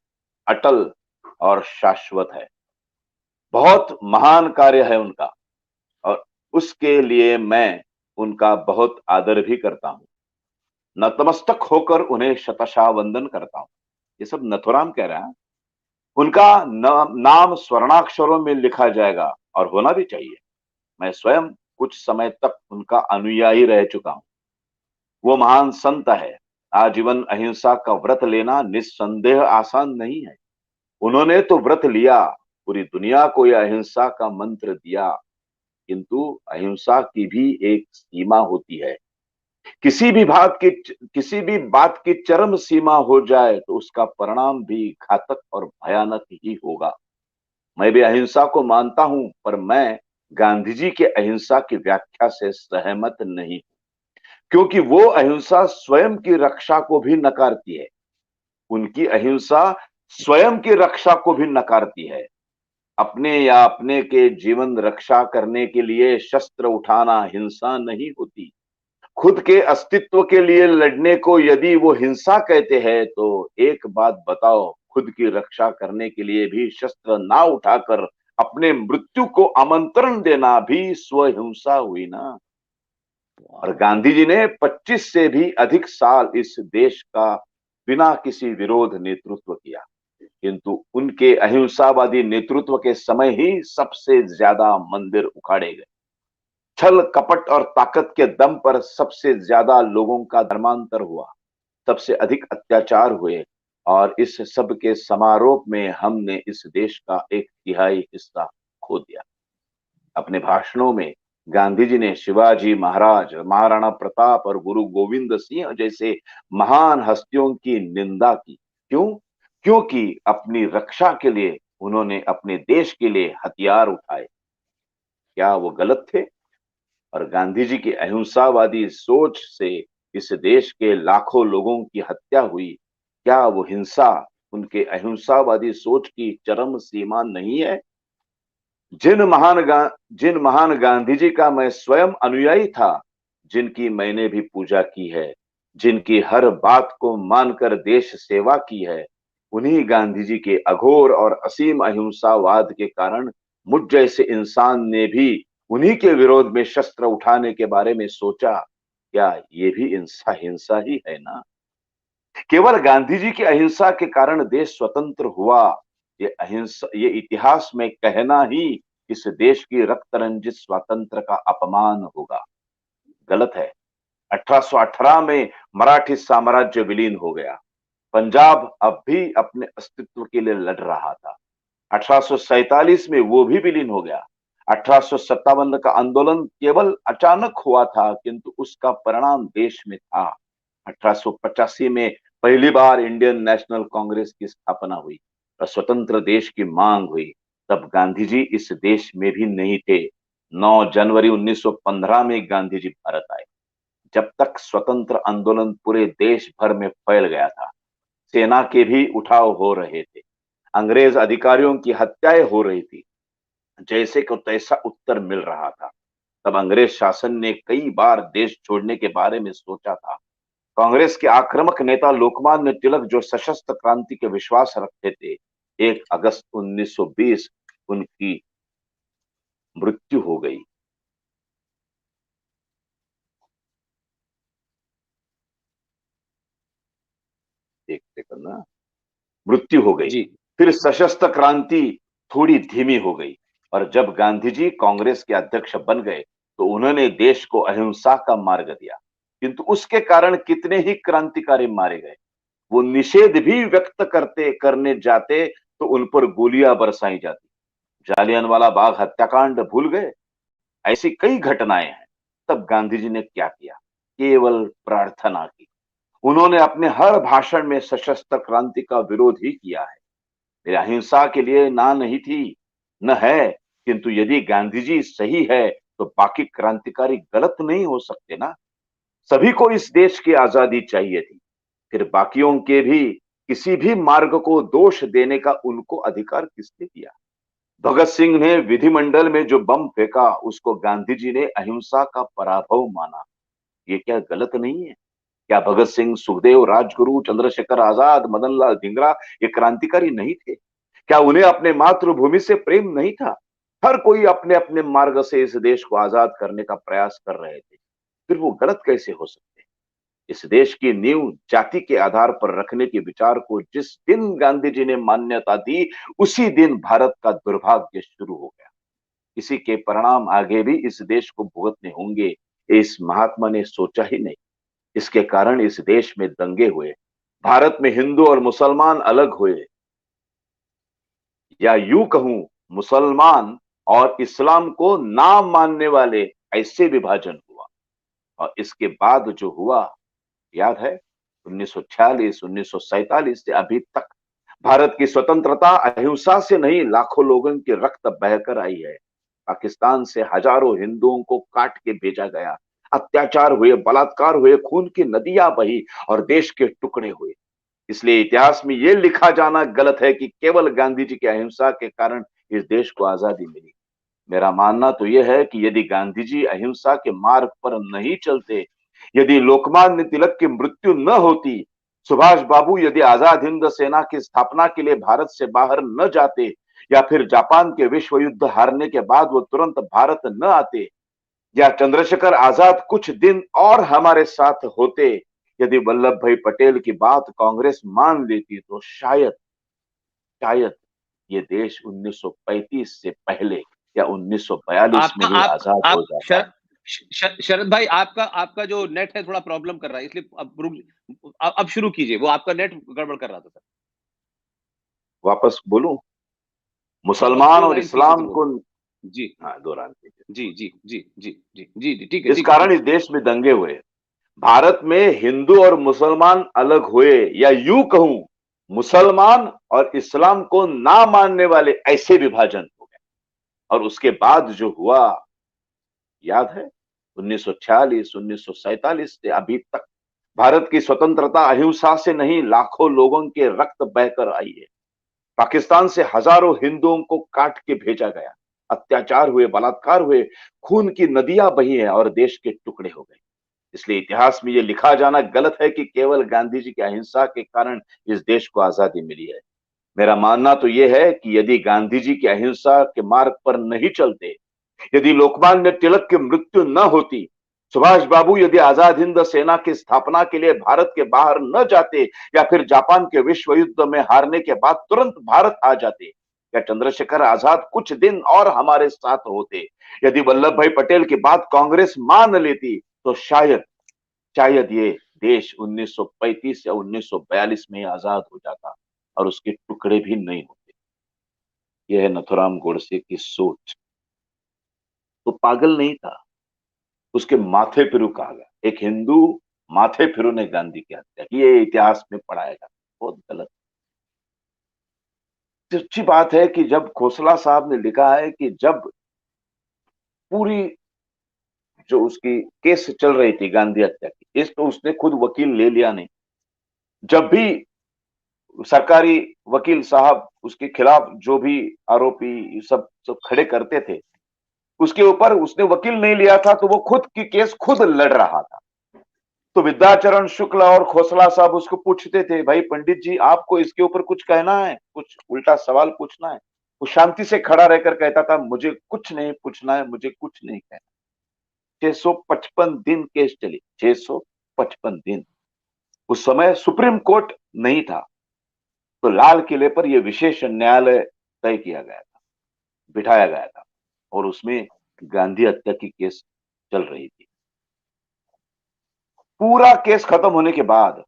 Speaker 2: अटल और शाश्वत है। बहुत महान कार्य है उनका और उसके लिए मैं उनका बहुत आदर भी करता हूं। नतमस्तक होकर उन्हें शतशः वंदन करता हूं। ये सब नथुराम कह रहा है। उनका नाम स्वर्णाक्षरों में लिखा जाएगा और होना भी चाहिए। मैं स्वयं कुछ समय तक उनका अनुयायी रह चुका हूं। वो महान संत है। आजीवन अहिंसा का व्रत लेना निस्संदेह आसान नहीं है। उन्होंने तो व्रत लिया, पूरी दुनिया को यह अहिंसा का मंत्र दिया, किंतु अहिंसा की भी एक सीमा होती है। किसी भी बात की चरम सीमा हो जाए तो उसका परिणाम भी घातक और भयानक ही होगा। मैं भी अहिंसा को मानता हूं, पर मैं गांधी जी के अहिंसा की व्याख्या से सहमत नहीं, क्योंकि वो अहिंसा स्वयं की रक्षा को भी नकारती है। उनकी अहिंसा स्वयं की रक्षा को भी नकारती है। अपने या अपने के जीवन रक्षा करने के लिए शस्त्र उठाना हिंसा नहीं होती। खुद के अस्तित्व के लिए लड़ने को यदि वो हिंसा कहते हैं तो एक बात बताओ, खुद की रक्षा करने के लिए भी शस्त्र ना उठाकर अपने मृत्यु को आमंत्रण देना भी स्वहिंसा हुई ना। और
Speaker 1: वाह।
Speaker 2: गांधी जी ने 25 से भी अधिक साल इस देश का बिना किसी विरोध नेतृत्व किया, किंतु उनके अहिंसावादी नेतृत्व के समय ही सबसे ज्यादा मंदिर उखाड़े गए। छल कपट और ताकत के दम पर सबसे ज्यादा लोगों का धर्मांतर हुआ, सबसे अधिक अत्याचार हुए, और इस सब के समारोह में हमने इस देश का एक तिहाई हिस्सा खो दिया। अपने भाषणों में गांधी जी ने शिवाजी महाराज, महाराणा प्रताप और गुरु गोविंद सिंह जैसे महान हस्तियों की निंदा की। क्यों? क्योंकि अपनी रक्षा के लिए उन्होंने अपने देश के लिए हथियार उठाए। क्या वो गलत थे? और गांधी जी की अहिंसावादी सोच से इस देश के लाखों लोगों की हत्या हुई। क्या वो हिंसा उनके अहिंसावादी सोच की चरम सीमा नहीं है? जिन महान गांधी जी का मैं स्वयं अनुयायी था, जिनकी मैंने भी पूजा की है, जिनकी हर बात को मानकर देश सेवा की है, उन्हीं गांधी जी के अघोर और असीम अहिंसावाद के कारण मुझ जैसे इंसान ने भी उन्हीं के विरोध में शस्त्र उठाने के बारे में सोचा। क्या ये भी हिंसा हिंसा ही है ना? केवल गांधी जी की अहिंसा के कारण देश स्वतंत्र हुआ, ये अहिंसा, ये इतिहास में कहना ही इस देश की रक्त रंजित स्वातंत्र का अपमान होगा। गलत है। 1818 में मराठी साम्राज्य विलीन हो गया। पंजाब अब भी अपने अस्तित्व के लिए लड़ रहा था। 1847 में वो भी विलीन हो गया। 1857 का आंदोलन केवल अचानक हुआ था, किंतु उसका परिणाम देश में था। 1885 में पहली बार इंडियन नेशनल कांग्रेस की स्थापना हुई और स्वतंत्र देश की मांग हुई। तब गांधी जी इस देश में भी नहीं थे। 9 जनवरी 1915 में गांधी जी भारत आए। जब तक स्वतंत्र आंदोलन पूरे देश भर में फैल गया था, सेना के भी उठाव हो रहे थे, अंग्रेज अधिकारियों की हत्याएं हो रही थी, जैसे को तैसा उत्तर मिल रहा था, तब अंग्रेज शासन ने कई बार देश छोड़ने के बारे में सोचा था। कांग्रेस के आक्रामक नेता लोकमान्य तिलक जो सशस्त्र क्रांति के विश्वास रखते थे, 1 अगस्त 1920 उनकी मृत्यु हो गई। एक सेकंड ना, मृत्यु हो गई।
Speaker 1: जी।
Speaker 2: फिर सशस्त्र क्रांति थोड़ी धीमी हो गई और जब गांधी जी कांग्रेस के अध्यक्ष बन गए तो उन्होंने देश को अहिंसा का मार्ग दिया, किंतु उसके कारण कितने ही क्रांतिकारी मारे गए। वो निषेध भी व्यक्त करने जाते तो उन पर गोलियां बरसाई जाती। जालियनवाला बाग हत्याकांड भूल गए? ऐसी कई घटनाएं हैं। तब गांधी जी ने क्या किया? केवल प्रार्थना की। उन्होंने अपने हर भाषण में सशस्त्र क्रांति का विरोध ही किया है। वे अहिंसा के लिए ना नहीं थी, न है, किंतु यदि गांधी जी सही है तो बाकी क्रांतिकारी गलत नहीं हो सकते ना। सभी को इस देश की आजादी चाहिए थी, फिर बाकियों के भी किसी भी मार्ग को दोष देने का उनको अधिकार किसने दिया? भगत सिंह ने विधिमंडल में जो बम फेंका उसको गांधी जी ने अहिंसा का पराभव माना। ये क्या गलत नहीं है? क्या भगत सिंह, सुखदेव, राजगुरु, चंद्रशेखर आजाद, मदनलाल धिंगरा ये क्रांतिकारी नहीं थे? क्या उन्हें अपने मातृभूमि से प्रेम नहीं था? हर कोई अपने अपने मार्ग से इस देश को आजाद करने का प्रयास कर रहे थे, फिर वो गलत कैसे हो सकते? इस देश की नींव जाति के आधार पर रखने के विचार को जिस दिन गांधी जी ने मान्यता दी, उसी दिन भारत का दुर्भाग्य शुरू हो गया। इसी के परिणाम आगे भी इस देश को भुगतने होंगे, इस महात्मा ने सोचा ही नहीं। इसके कारण इस देश में दंगे हुए, भारत में हिंदू और मुसलमान अलग हुए, या यूं कहूं मुसलमान और इस्लाम को ना मानने वाले ऐसे विभाजन हुआ। और इसके बाद जो हुआ याद है, 1946 1947 से अभी तक भारत की स्वतंत्रता अहिंसा से नहीं, लाखों लोगों के रक्त बहकर आई है। पाकिस्तान से हजारों हिंदुओं को काट के भेजा गया, अत्याचार हुए, बलात्कार हुए, खून की नदियां बही और देश के टुकड़े हुए। इसलिए इतिहास में यह लिखा जाना गलत है कि केवल गांधी जी की अहिंसा के कारण इस देश को आजादी मिली। मेरा मानना तो यह है कि यदि गांधी जी अहिंसा के मार्ग पर नहीं चलते, यदि लोकमान्य तिलक की मृत्यु न होती, सुभाष बाबू यदि आजाद हिंद सेना की स्थापना के लिए भारत से बाहर न जाते, या फिर जापान के विश्व युद्ध हारने के बाद वो तुरंत भारत न आते, या चंद्रशेखर आजाद कुछ दिन और हमारे साथ होते, यदि वल्लभ भाई पटेल की बात कांग्रेस मान लेती, तो शायद शायद ये देश 1935 से पहले या 1942 में
Speaker 1: आपका
Speaker 2: ही आजाद हो
Speaker 1: आप
Speaker 2: जाता।
Speaker 1: शरद भाई, आपका आपका जो नेट है थोड़ा प्रॉब्लम कर रहा है, इसलिए अब शुरू कीजिए। वो आपका नेट गड़बड़ कर रहा था सर।
Speaker 2: वापस बोलूं?
Speaker 1: हाँ, बस
Speaker 2: मुसलमान
Speaker 1: दो
Speaker 2: और
Speaker 1: लाइन ठीक है तो
Speaker 2: इस्लाम को,
Speaker 1: बोलो। जी
Speaker 2: हाँ, दोहरान कीजिए।
Speaker 1: जी जी जी जी जी जी जी, ठीक है
Speaker 2: इस
Speaker 1: ठीक है
Speaker 2: कारण
Speaker 1: ठीक
Speaker 2: इस देश में दंगे हुए, भारत में हिंदू और मुसलमान अलग हुए, या यूं कहूं मुसलमान और इस्लाम को ना मानने वाले ऐसे विभाजन हो गए। और उसके बाद जो हुआ याद है, 1946, 1947 से अभी तक भारत की स्वतंत्रता अहिंसा से नहीं, लाखों लोगों के रक्त बहकर आई है। पाकिस्तान से हजारों हिंदुओं को काट के भेजा गया, अत्याचार हुए, बलात्कार हुए, खून की नदियां बही हैं और देश के टुकड़े हो गए। इसलिए इतिहास में यह लिखा जाना गलत है कि केवल गांधी जी की अहिंसा के कारण इस देश को आजादी मिली है। मेरा मानना तो यह है कि यदि गांधी जी की अहिंसा के मार्ग पर नहीं चलते, यदि लोकमान्य तिलक की मृत्यु न होती, सुभाष बाबू यदि आजाद हिंद सेना की स्थापना के लिए भारत के बाहर न जाते, या फिर जापान के विश्व युद्ध में हारने के बाद तुरंत भारत आ जाते, या चंद्रशेखर आजाद कुछ दिन और हमारे साथ होते, यदि वल्लभ भाई पटेल की बात कांग्रेस मान लेती, तो शायद शायद ये देश 1935 या 1942 में ही आजाद हो जाता और उसके टुकड़े भी नहीं होते। यह है नथुराम गोडसे की सोच। तो पागल नहीं था, उसके माथे फिरू कहा गया। एक हिंदू माथे फिरू ने गांधी की हत्या की, ये इतिहास में पढ़ाया जाता, बहुत गलत। अच्छी बात है कि जब खोसला साहब ने लिखा है कि जब पूरी जो उसकी केस चल रही थी गांधी हत्या की, इस तो उसने खुद वकील ले लिया नहीं। जब भी सरकारी वकील साहब उसके खिलाफ जो भी आरोपी सब खड़े करते थे, उसके ऊपर उसने वकील नहीं लिया था, तो वो खुद की केस खुद लड़ रहा था। तो विद्याचरण शुक्ल और खोसला साहब उसको पूछते थे, भाई पंडित जी आपको इसके ऊपर कुछ कहना है, कुछ उल्टा सवाल पूछना है? वो शांति से खड़ा रहकर कहता था, मुझे कुछ नहीं पूछना है, मुझे कुछ नहीं कहना। 655 दिन केस चली, 655 दिन। उस समय सुप्रीम कोर्ट नहीं था, तो लाल किले पर यह विशेष न्यायालय तय किया गया था, बिठाया गया था, और उसमें गांधी हत्या की केस चल रही थी। पूरा केस खत्म होने के बाद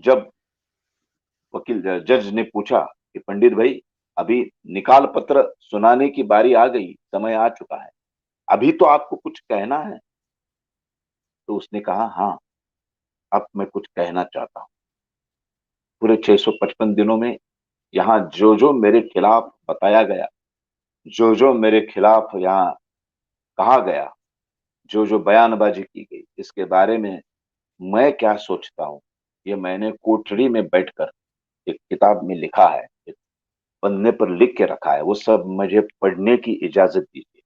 Speaker 2: जब वकील जज ने पूछा कि पंडित भाई अभी निकाल पत्र सुनाने की बारी आ गई, समय आ चुका है, अभी तो आपको कुछ कहना है? तो उसने कहा, हाँ अब मैं कुछ कहना चाहता हूं। पूरे 655 दिनों में यहां जो जो मेरे खिलाफ बताया गया, जो जो मेरे खिलाफ यहाँ कहा गया, जो जो बयानबाजी की गई, इसके बारे में मैं क्या सोचता हूं, ये मैंने कोठरी में बैठकर एक किताब में लिखा है, एक पन्ने पर लिख के रखा है, वो सब मुझे पढ़ने की इजाजत दीजिए।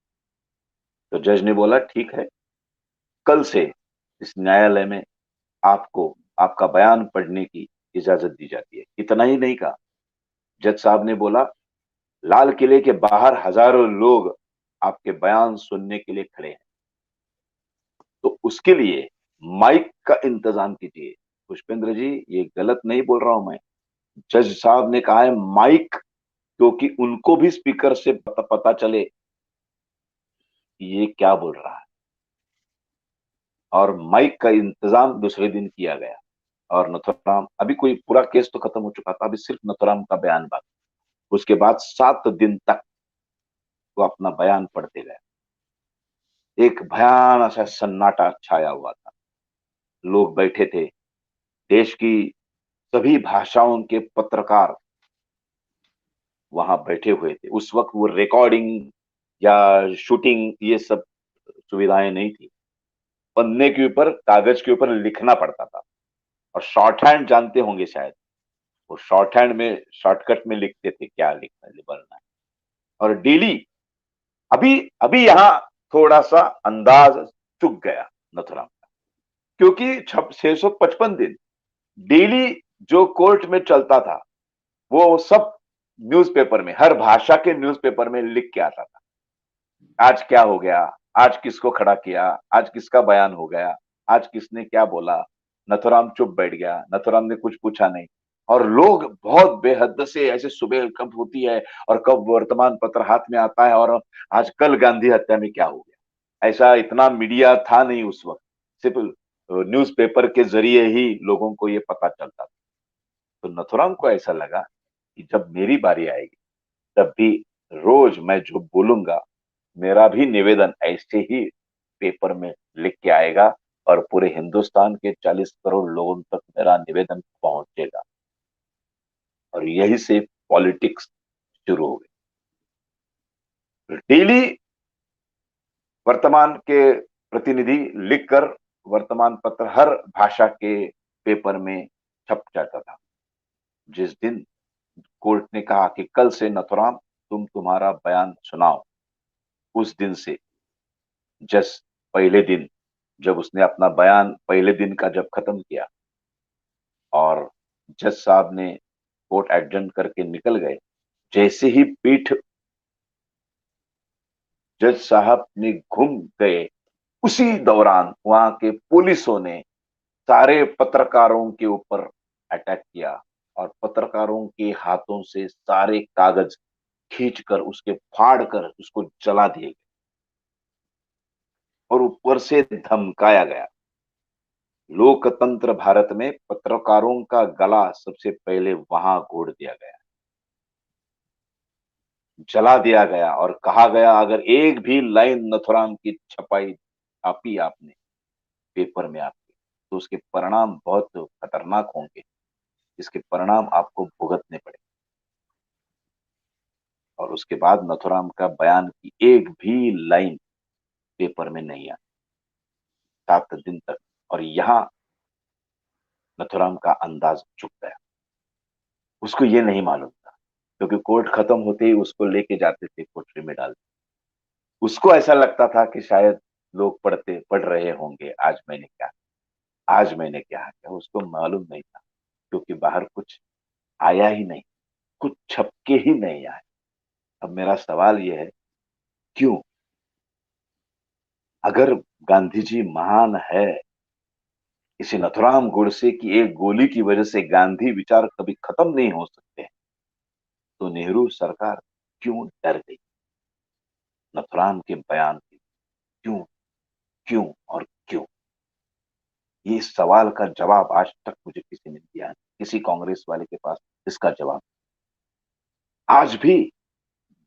Speaker 2: तो जज ने बोला, ठीक है, कल से इस न्यायालय में आपको आपका बयान पढ़ने की इजाजत दी जाती है। इतना ही नहीं कहा, जज साहब ने बोला, लाल किले के बाहर हजारों लोग आपके बयान सुनने के लिए खड़े हैं, तो उसके लिए माइक का इंतजाम कीजिए। पुष्पेंद्र जी ये गलत नहीं बोल रहा हूं मैं, जज साहब ने कहा है माइक, क्योंकि उनको भी स्पीकर से पता चले ये क्या बोल रहा है। और माइक का इंतजाम दूसरे दिन किया गया, और नथुराम, अभी कोई पूरा केस तो खत्म हो चुका था, अभी सिर्फ नथुराम का बयान बाकी। उसके बाद 7 दिन तक वो अपना बयान पढ़ते गए। एक भयानक सा सन्नाटा छाया हुआ था, लोग बैठे थे, देश की सभी भाषाओं के पत्रकार वहां बैठे हुए थे। उस वक्त वो रिकॉर्डिंग या शूटिंग ये सब सुविधाएं नहीं थी, पन्ने के ऊपर कागज के ऊपर लिखना पड़ता था, और शॉर्ट हैंड जानते होंगे शायद, वो शॉर्ट हैंड में शॉर्टकट में लिखते थे क्या लिखना है, बोलना है। और डेली, अभी अभी यहां थोड़ा सा अंदाज चुक गया नथुराम का, क्योंकि 655 दिन डेली जो कोर्ट में चलता था, वो सब न्यूज़पेपर में, हर भाषा के न्यूज़पेपर में लिख के आता था। आज क्या हो गया, आज किसको खड़ा किया, आज किसका बयान हो गया, आज किसने क्या बोला। नथुराम चुप बैठ गया, नथुराम ने कुछ पूछा नहीं, और लोग बहुत बेहद से ऐसे, सुबह कब होती है और कब वर्तमान पत्र हाथ में आता है, और आज कल गांधी हत्या में क्या हो गया। ऐसा इतना मीडिया था नहीं उस वक्त, सिर्फ न्यूज़पेपर के जरिए ही लोगों को ये पता चलता था। तो नथुराम को ऐसा लगा कि जब मेरी बारी आएगी, तब भी रोज मैं जो बोलूंगा, मेरा भी निवेदन ऐसे ही पेपर में लिख के आएगा, और पूरे हिंदुस्तान के 40 करोड़ लोगों तक मेरा निवेदन पहुंचेगा। और यही से पॉलिटिक्स शुरू हो गई। डेली वर्तमान के प्रतिनिधि लिखकर वर्तमान पत्र हर भाषा के पेपर में छप जाता था। जिस दिन कोर्ट ने कहा कि कल से नथुराम तुम तुम्हारा बयान सुनाओ, उस दिन से जज पहले दिन जब उसने अपना बयान पहले दिन का जब खत्म किया और जज साहब ने कोर्ट एडजर्न करके निकल गए, जैसे ही पीठ जज साहब ने घूम गए, उसी दौरान वहां के पुलिसों ने सारे पत्रकारों के ऊपर अटैक किया और पत्रकारों के हाथों से सारे कागज खींचकर उसके फाड़ कर उसको जला दिए गए और ऊपर से धमकाया गया। लोकतंत्र भारत में पत्रकारों का गला सबसे पहले वहां घोड़ दिया गया, जला दिया गया और कहा गया अगर एक भी लाइन नथुराम की छपाई छापी आपने पेपर में आपके, तो उसके परिणाम बहुत खतरनाक होंगे, इसके परिणाम आपको भुगतने पड़े। और उसके बाद नथुराम का बयान की एक भी लाइन पेपर में नहीं आई 7 दिन तक। और यहां नथुराम का अंदाज चुक गया। उसको ये नहीं मालूम था, क्योंकि कोर्ट खत्म होते ही उसको लेके जाते थे कोठरी में डालते। उसको ऐसा लगता था कि शायद लोग पढ़ रहे होंगे आज मैंने क्या किया। उसको मालूम नहीं था, क्योंकि बाहर कुछ आया ही नहीं, कुछ छपके ही नहीं आए। अब मेरा सवाल यह है, क्यों? अगर गांधी जी महान है, इसी नथुराम गोडसे की एक गोली की वजह से गांधी विचार कभी खत्म नहीं हो सकते, तो नेहरू सरकार क्यों डर गई नथुराम के बयान से? क्यों क्यों और क्यों? ये सवाल का जवाब आज तक मुझे किसी ने दिया नहीं, किसी कांग्रेस वाले के पास इसका जवाब। आज भी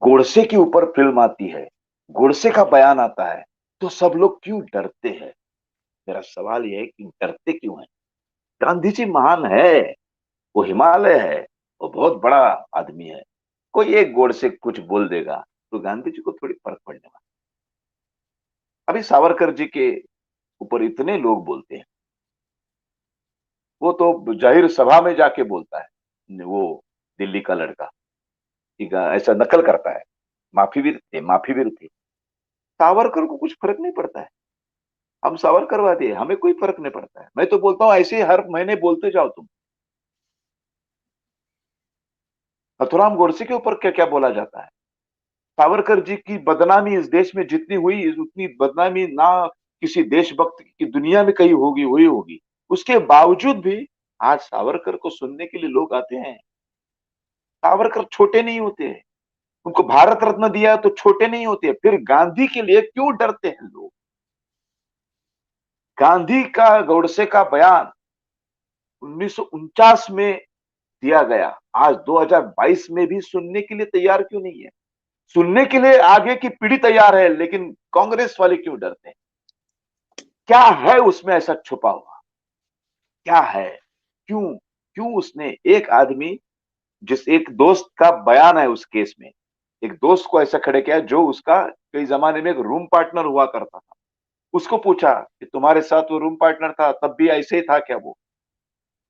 Speaker 2: गोडसे के ऊपर फिल्म आती है, गोडसे का बयान आता है, तो सब लोग क्यों डरते हैं? मेरा सवाल यह है कि डरते क्यों हैं? गांधी जी महान है, वो हिमालय है, वो बहुत बड़ा आदमी है। कोई एक गोडसे कुछ बोल देगा तो गांधी जी को थोड़ी फर्क पड़ने वाला। अभी सावरकर जी के ऊपर इतने लोग बोलते हैं, वो तो जाहिर सभा में जाके बोलता है, वो दिल्ली का लड़का ठीक है, ऐसा नकल करता है, माफीवीर थे। सावरकर को कुछ फर्क नहीं पड़ता है। हम सावरकरवादी है, हमें कोई फर्क नहीं पड़ता है। मैं तो बोलता हूं ऐसे ही हर महीने बोलते जाओ तुम। नथुराम गोडसे के ऊपर क्या क्या बोला जाता है। सावरकर जी की बदनामी इस देश में जितनी हुई, उतनी बदनामी ना किसी देशभक्त की दुनिया में कहीं हुई होगी। उसके बावजूद भी आज सावरकर को सुनने के लिए लोग आते हैं। सावरकर छोटे नहीं होते, उनको भारत रत्न दिया तो छोटे नहीं होते। फिर गांधी के लिए क्यों डरते हैं लोग? गांधी का गोडसे का बयान 1949 में दिया गया, आज 2022 में भी सुनने के लिए तैयार क्यों नहीं है? सुनने के लिए आगे की पीढ़ी तैयार है, लेकिन कांग्रेस वाले क्यों डरते हैं? क्या है उसमें ऐसा छुपा हुआ? क्या है? क्यों क्यों उसने एक आदमी, जिस एक दोस्त का बयान है उस केस में, एक दोस्त को ऐसा खड़े किया जो उसका कई जमाने में एक रूम पार्टनर हुआ करता था। उसको पूछा कि तुम्हारे साथ वो रूम पार्टनर था, तब भी ऐसे ही था क्या वो?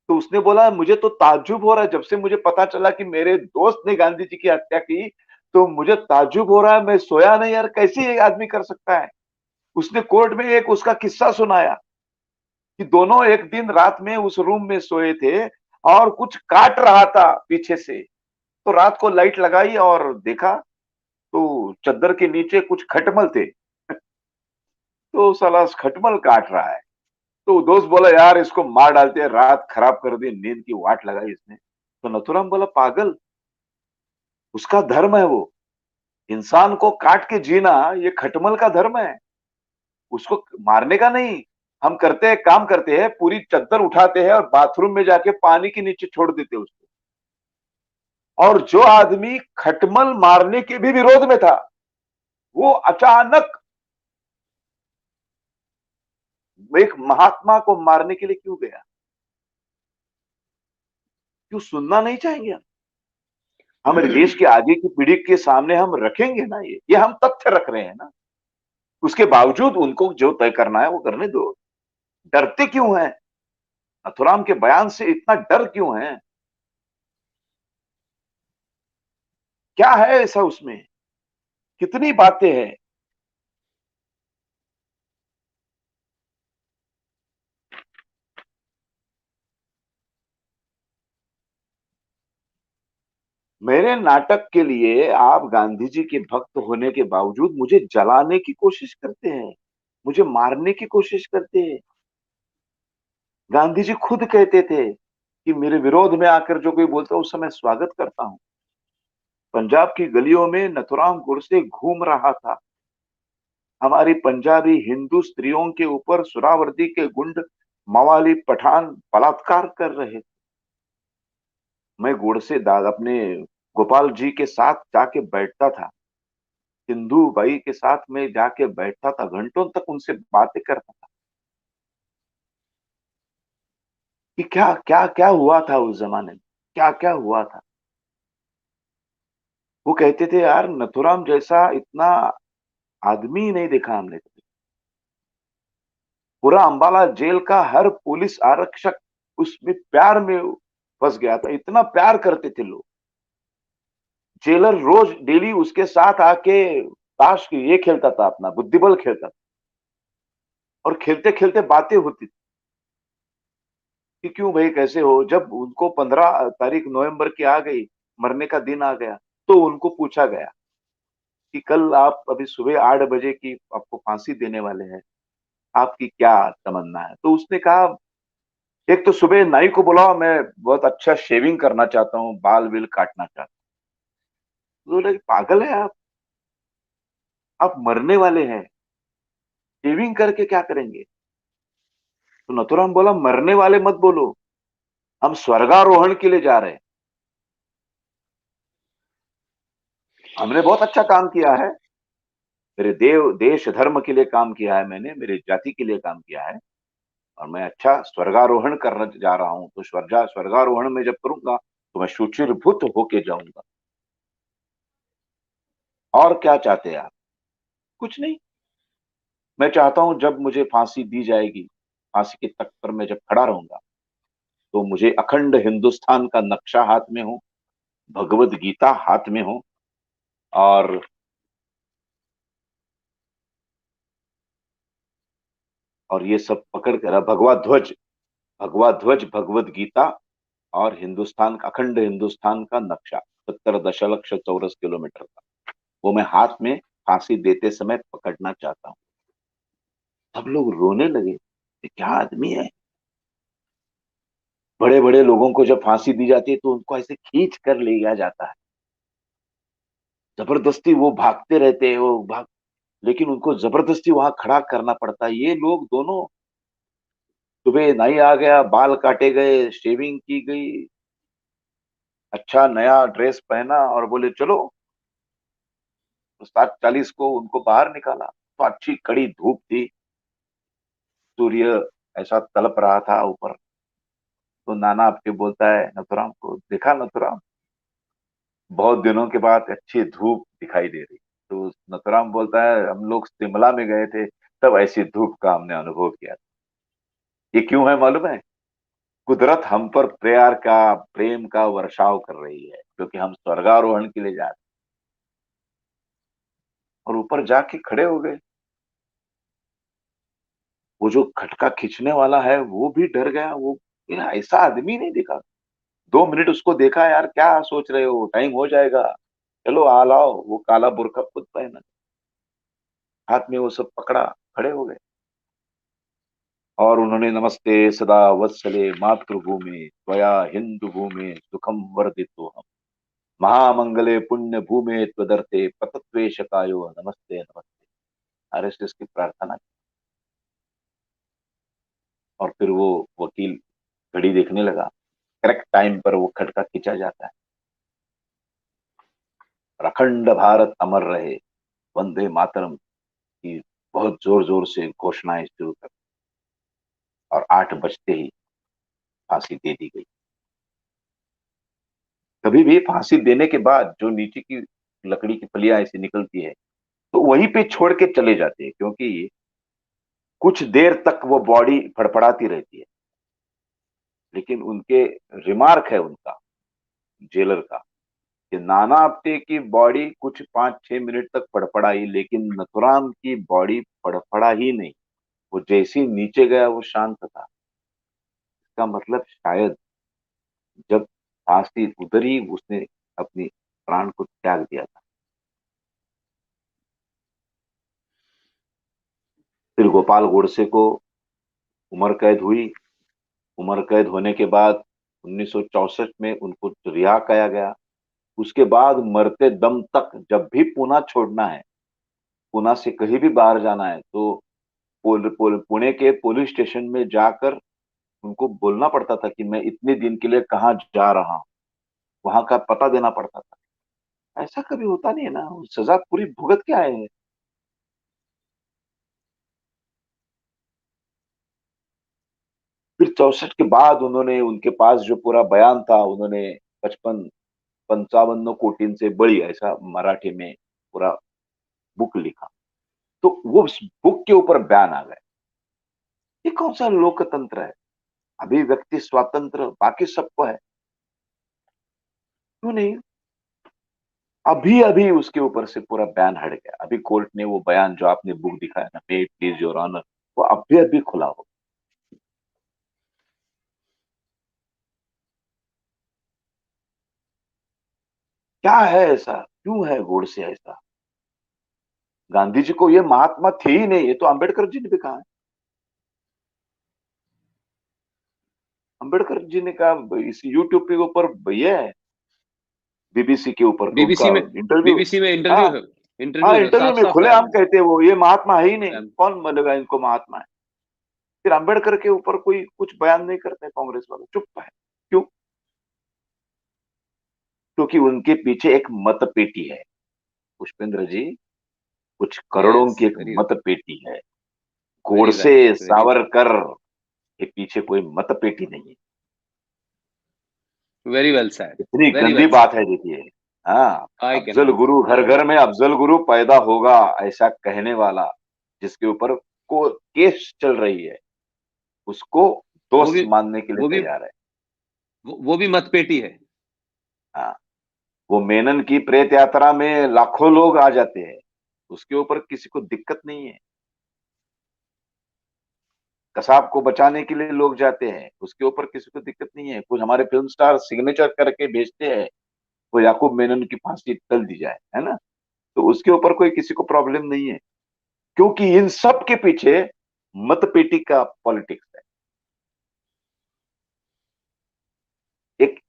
Speaker 2: तो उसने बोला मुझे तो ताज्जुब हो रहा है, जब से मुझे पता चला कि मेरे दोस्त ने गांधी जी की हत्या की, तो मुझे ताज्जुब हो रहा है, मैं सोया नहीं यार, कैसे एक आदमी कर सकता है? उसने कोर्ट में एक उसका किस्सा सुनाया कि दोनों एक दिन रात में उस रूम में सोए थे और कुछ काट रहा था पीछे से। तो रात को लाइट लगाई और देखा तो चद्दर के नीचे कुछ खटमल थे। तो साला खटमल काट रहा है। तो दोस्त बोला यार इसको मार डालते हैं, रात खराब कर दी, नींद की वाट लगाई इसने। तो नथुराम बोला पागल, उसका धर्म है वो, इंसान को काट के जीना ये खटमल का धर्म है, उसको मारने का नहीं। हम करते हैं, काम करते हैं, पूरी चद्दर उठाते हैं और बाथरूम में जाके पानी के नीचे छोड़ देते हैं उसको। और जो आदमी खटमल मारने के भी विरोध में था, वो अचानक एक महात्मा को मारने के लिए क्यों गया? क्यों सुनना नहीं चाहेंगे हम? हमारे देश के आगे की पीढ़ी के सामने हम रखेंगे ना, ये हम तथ्य रख रहे हैं ना। उसके बावजूद उनको जो तय करना है वो करने दो। डरते क्यों हैं? नथुराम के बयान से इतना डर क्यों है? क्या है ऐसा उसमें? कितनी बातें हैं। मेरे नाटक के लिए आप गांधी जी के भक्त होने के बावजूद मुझे जलाने की कोशिश करते हैं, मुझे मारने की कोशिश करते हैं। गांधी जी खुद कहते थे कि मेरे विरोध में आकर जो कोई बोलता है उस समय स्वागत करता हूं। पंजाब की गलियों में नथुराम गोडसे घूम रहा था। हमारी पंजाबी हिंदू स्त्रियों के ऊपर सुरावर्दी के गुंड मवाली पठान बलात्कार कर रहे। मैं गोडसे दाद अपने गोपाल जी के साथ जाके बैठता था, सिंधु बाई के साथ में जाके बैठता था, घंटों तक उनसे बातें करता था कि क्या क्या क्या हुआ था उस जमाने में, क्या क्या हुआ था। वो कहते थे यार नथुराम जैसा इतना आदमी ही नहीं देखा हमने कभी। पूरा अंबाला जेल का हर पुलिस आरक्षक उसमें प्यार में फंस गया था, इतना प्यार करते थे लोग। जेलर रोज डेली उसके साथ आके ताश की ये खेलता था, अपना बुद्धिबल खेलता था, और खेलते खेलते बातें होती थी कि क्यों भाई कैसे हो। जब उनको 15 तारीख नवंबर की आ गई, मरने का दिन आ गया, तो उनको पूछा गया कि कल आप अभी सुबह 8 बजे की आपको फांसी देने वाले हैं, आपकी क्या तमन्ना है। तो उसने कहा एक तो सुबह नाई को बुलाओ, मैं बहुत अच्छा शेविंग करना चाहता हूँ, बाल बिल काटना चाहता हूँ। तो बोले पागल है आप मरने वाले हैं, शेविंग करके क्या करेंगे। तो नथुराम बोला मरने वाले मत बोलो, हम स्वर्गारोहण के लिए जा रहे हैं। हमने बहुत अच्छा काम किया है, मेरे देश धर्म के लिए काम किया है, मैंने मेरी जाति के लिए काम किया है, और मैं अच्छा स्वर्गारोहण करने जा रहा हूं। तो स्वर्गारोहण में जब करूंगा तो मैं शुचिर्भूत होके जाऊंगा। और क्या चाहते हैं आप? कुछ नहीं। मैं चाहता हूं जब मुझे फांसी दी जाएगी, फांसी के तख्त पर मैं जब खड़ा रहूंगा, तो मुझे अखंड हिंदुस्तान का नक्शा हाथ में हो, भगवत गीता हाथ में हो, और ये सब पकड़ कर भगवा ध्वज भगवत गीता और हिंदुस्तान का, अखंड हिंदुस्तान का नक्शा 70 दशलक्ष चौरस किलोमीटर का, वो मैं हाथ में फांसी देते समय पकड़ना चाहता हूँ। सब लोग रोने लगे, ये क्या आदमी है। बड़े बड़े लोगों को जब फांसी दी जाती है तो उनको ऐसे खींच कर ले जाया जाता है, जबरदस्ती वो भागते रहते हैं, वो भाग, लेकिन उनको जबरदस्ती वहां खड़ा करना पड़ता है। ये लोग दोनों, सुबह नाई आ गया, बाल काटे गए, शेविंग की गई, अच्छा नया ड्रेस पहना, और बोले चलो। तो 7:40 को उनको बाहर निकाला, तो अच्छी कड़ी धूप थी, सूर्य ऐसा तलप रहा था ऊपर। तो नाना आपके बोलता है नथुराम को, देखा नथुराम, बहुत दिनों के बाद अच्छी धूप दिखाई दे रही। तो नथुराम बोलता है हम लोग शिमला में गए थे, तब ऐसी धूप का हमने अनुभव किया था। ये क्यों है मालूम है? कुदरत हम पर प्यार का, प्रेम का वर्षाव कर रही है, क्योंकि हम स्वर्गारोहण के लिए जा रहे हैं। और ऊपर जाके खड़े हो गए। वो जो खटका खींचने वाला है वो भी डर गया। वो ऐसा आदमी नहीं दिखा। 2 मिनट उसको देखा, यार क्या सोच रहे हो, टाइम हो जाएगा, चलो आ लाओ। वो काला बुरका खुद पहना, हाथ में वो सब पकड़ा, खड़े हो गए। और उन्होंने नमस्ते सदा वत्सले मातृभूमि त्वया हिंदू भूमि सुखम वर्धितो हम महामंगले पुण्य भूमि त्वदर्थे पतत्वेशकायो नमस्ते नमस्ते। आरएसएस की प्रार्थना की। और फिर वो वकील घड़ी देखने लगा, करेक्ट टाइम पर वो खटका खींचा जाता है, और अखंड भारत अमर रहे, वंदे मातरम की बहुत जोर जोर से घोषणाएं शुरू कर। और 8 बजते ही फांसी दे दी गई। कभी भी फांसी देने के बाद जो नीचे की लकड़ी की फलियां ऐसी निकलती है, तो वहीं पे छोड़ के चले जाते हैं, क्योंकि कुछ देर तक वो बॉडी फड़फड़ाती रहती है। लेकिन उनके रिमार्क है उनका, जेलर का, कि नाना आप्टे की बॉडी कुछ 5-6 मिनट तक फड़फड़ाई, लेकिन नथुराम की बॉडी फड़फड़ा ही नहीं। वो जैसे ही नीचे गया वो शांत था। इसका मतलब शायद जब फांसी उतरी उसने अपनी प्राण को त्याग दिया था। फिर गोपाल गोडसे को उम्र कैद हुई। उम्र कैद होने के बाद 1964 में उनको रिहा किया गया। उसके बाद मरते दम तक जब भी पुणे छोड़ना है, पुणे से कहीं भी बाहर जाना है, तो पुणे के पुलिस स्टेशन में जाकर उनको बोलना पड़ता था कि मैं इतने दिन के लिए कहाँ जा रहा हूँ, वहां का पता देना पड़ता था। ऐसा कभी होता नहीं है ना, सजा पूरी भुगत के आए हैं। फिर 64 के बाद उन्होंने, उनके पास जो पूरा बयान था, उन्होंने 55 से बड़ी, ऐसा मराठी में पूरा बुक लिखा। तो वो उस बुक के ऊपर बयान आ गए। ये कौन सा लोकतंत्र है? अभिव्यक्ति स्वातंत्र बाकी सबको है, क्यों नहीं? अभी अभी उसके ऊपर से पूरा बैन हट गया। अभी कोर्ट ने वो बयान जो आपने बुक दिखाया ना, मे प्लीज योर ऑनर, वो अभी अभी खुला हो। क्या है ऐसा, क्यों है गोडसे ऐसा? गांधी जी को ये महात्मा थे ही नहीं, ये तो अंबेडकर जी ने भी कहा है। अंबेडकर जी ने कहा, इस यूट्यूब के ऊपर ये है, बीबीसी के ऊपर उनका
Speaker 1: बीबीसी में
Speaker 2: इंटरव्यू।
Speaker 1: बीबीसी में
Speaker 2: हाँ,
Speaker 1: इंटरव्यू है।
Speaker 2: हाँ,
Speaker 1: इंटरव्यू है,
Speaker 2: इंटरव्यू
Speaker 1: साफ
Speaker 2: में
Speaker 1: साफ है।
Speaker 2: खुलेआम कहते हैं वो ये महात्मा है ही नहीं, कौन बोलेगा इनको महात्मा है? फिर अंबेडकर के ऊपर कोई कुछ बयान नहीं करते, कांग्रेस वाले चुप है। क्यों? क्योंकि उनके पीछे एक मत पेटी है पुष्पेंद्र जी, कुछ करोड़ों
Speaker 1: यस,
Speaker 2: की एक
Speaker 1: वेरी
Speaker 2: मत पेटी है।
Speaker 1: Very
Speaker 2: Godse,
Speaker 1: well, very well,
Speaker 2: Savarkar के पीछे कोई मत पेटी नहीं है।
Speaker 1: वेरी वेल सैड,
Speaker 2: इतनी
Speaker 1: वेरी
Speaker 2: गंदी
Speaker 1: वेल
Speaker 2: बात
Speaker 1: सैड।
Speaker 2: है, देखिए। हाँ,
Speaker 1: आई
Speaker 2: अफजल
Speaker 1: कैनॉट,
Speaker 2: गुरु, हर
Speaker 1: हाँ।
Speaker 2: घर में अफजल गुरु पैदा होगा, ऐसा कहने वाला, जिसके ऊपर को केस चल रही है, उसको
Speaker 1: वो
Speaker 2: दोस्त
Speaker 1: भी
Speaker 2: मानने के लिए
Speaker 1: वो भी
Speaker 2: तैयार है।
Speaker 1: वो भी मतपेटी है।
Speaker 2: हाँ, वो मेनन की प्रेत यात्रा में लाखों लोग आ जाते हैं, उसके ऊपर किसी को दिक्कत नहीं है। कसाब को बचाने के लिए लोग जाते हैं, उसके ऊपर किसी को दिक्कत नहीं है। कुछ हमारे फिल्म स्टार सिग्नेचर करके भेजते हैं, वो याकूब मेनन की फांसी टल दी जाए, है ना, तो उसके ऊपर कोई किसी को प्रॉब्लम नहीं है। क्योंकि इन सब के पीछे मतपेटी का पॉलिटिक्स है। एक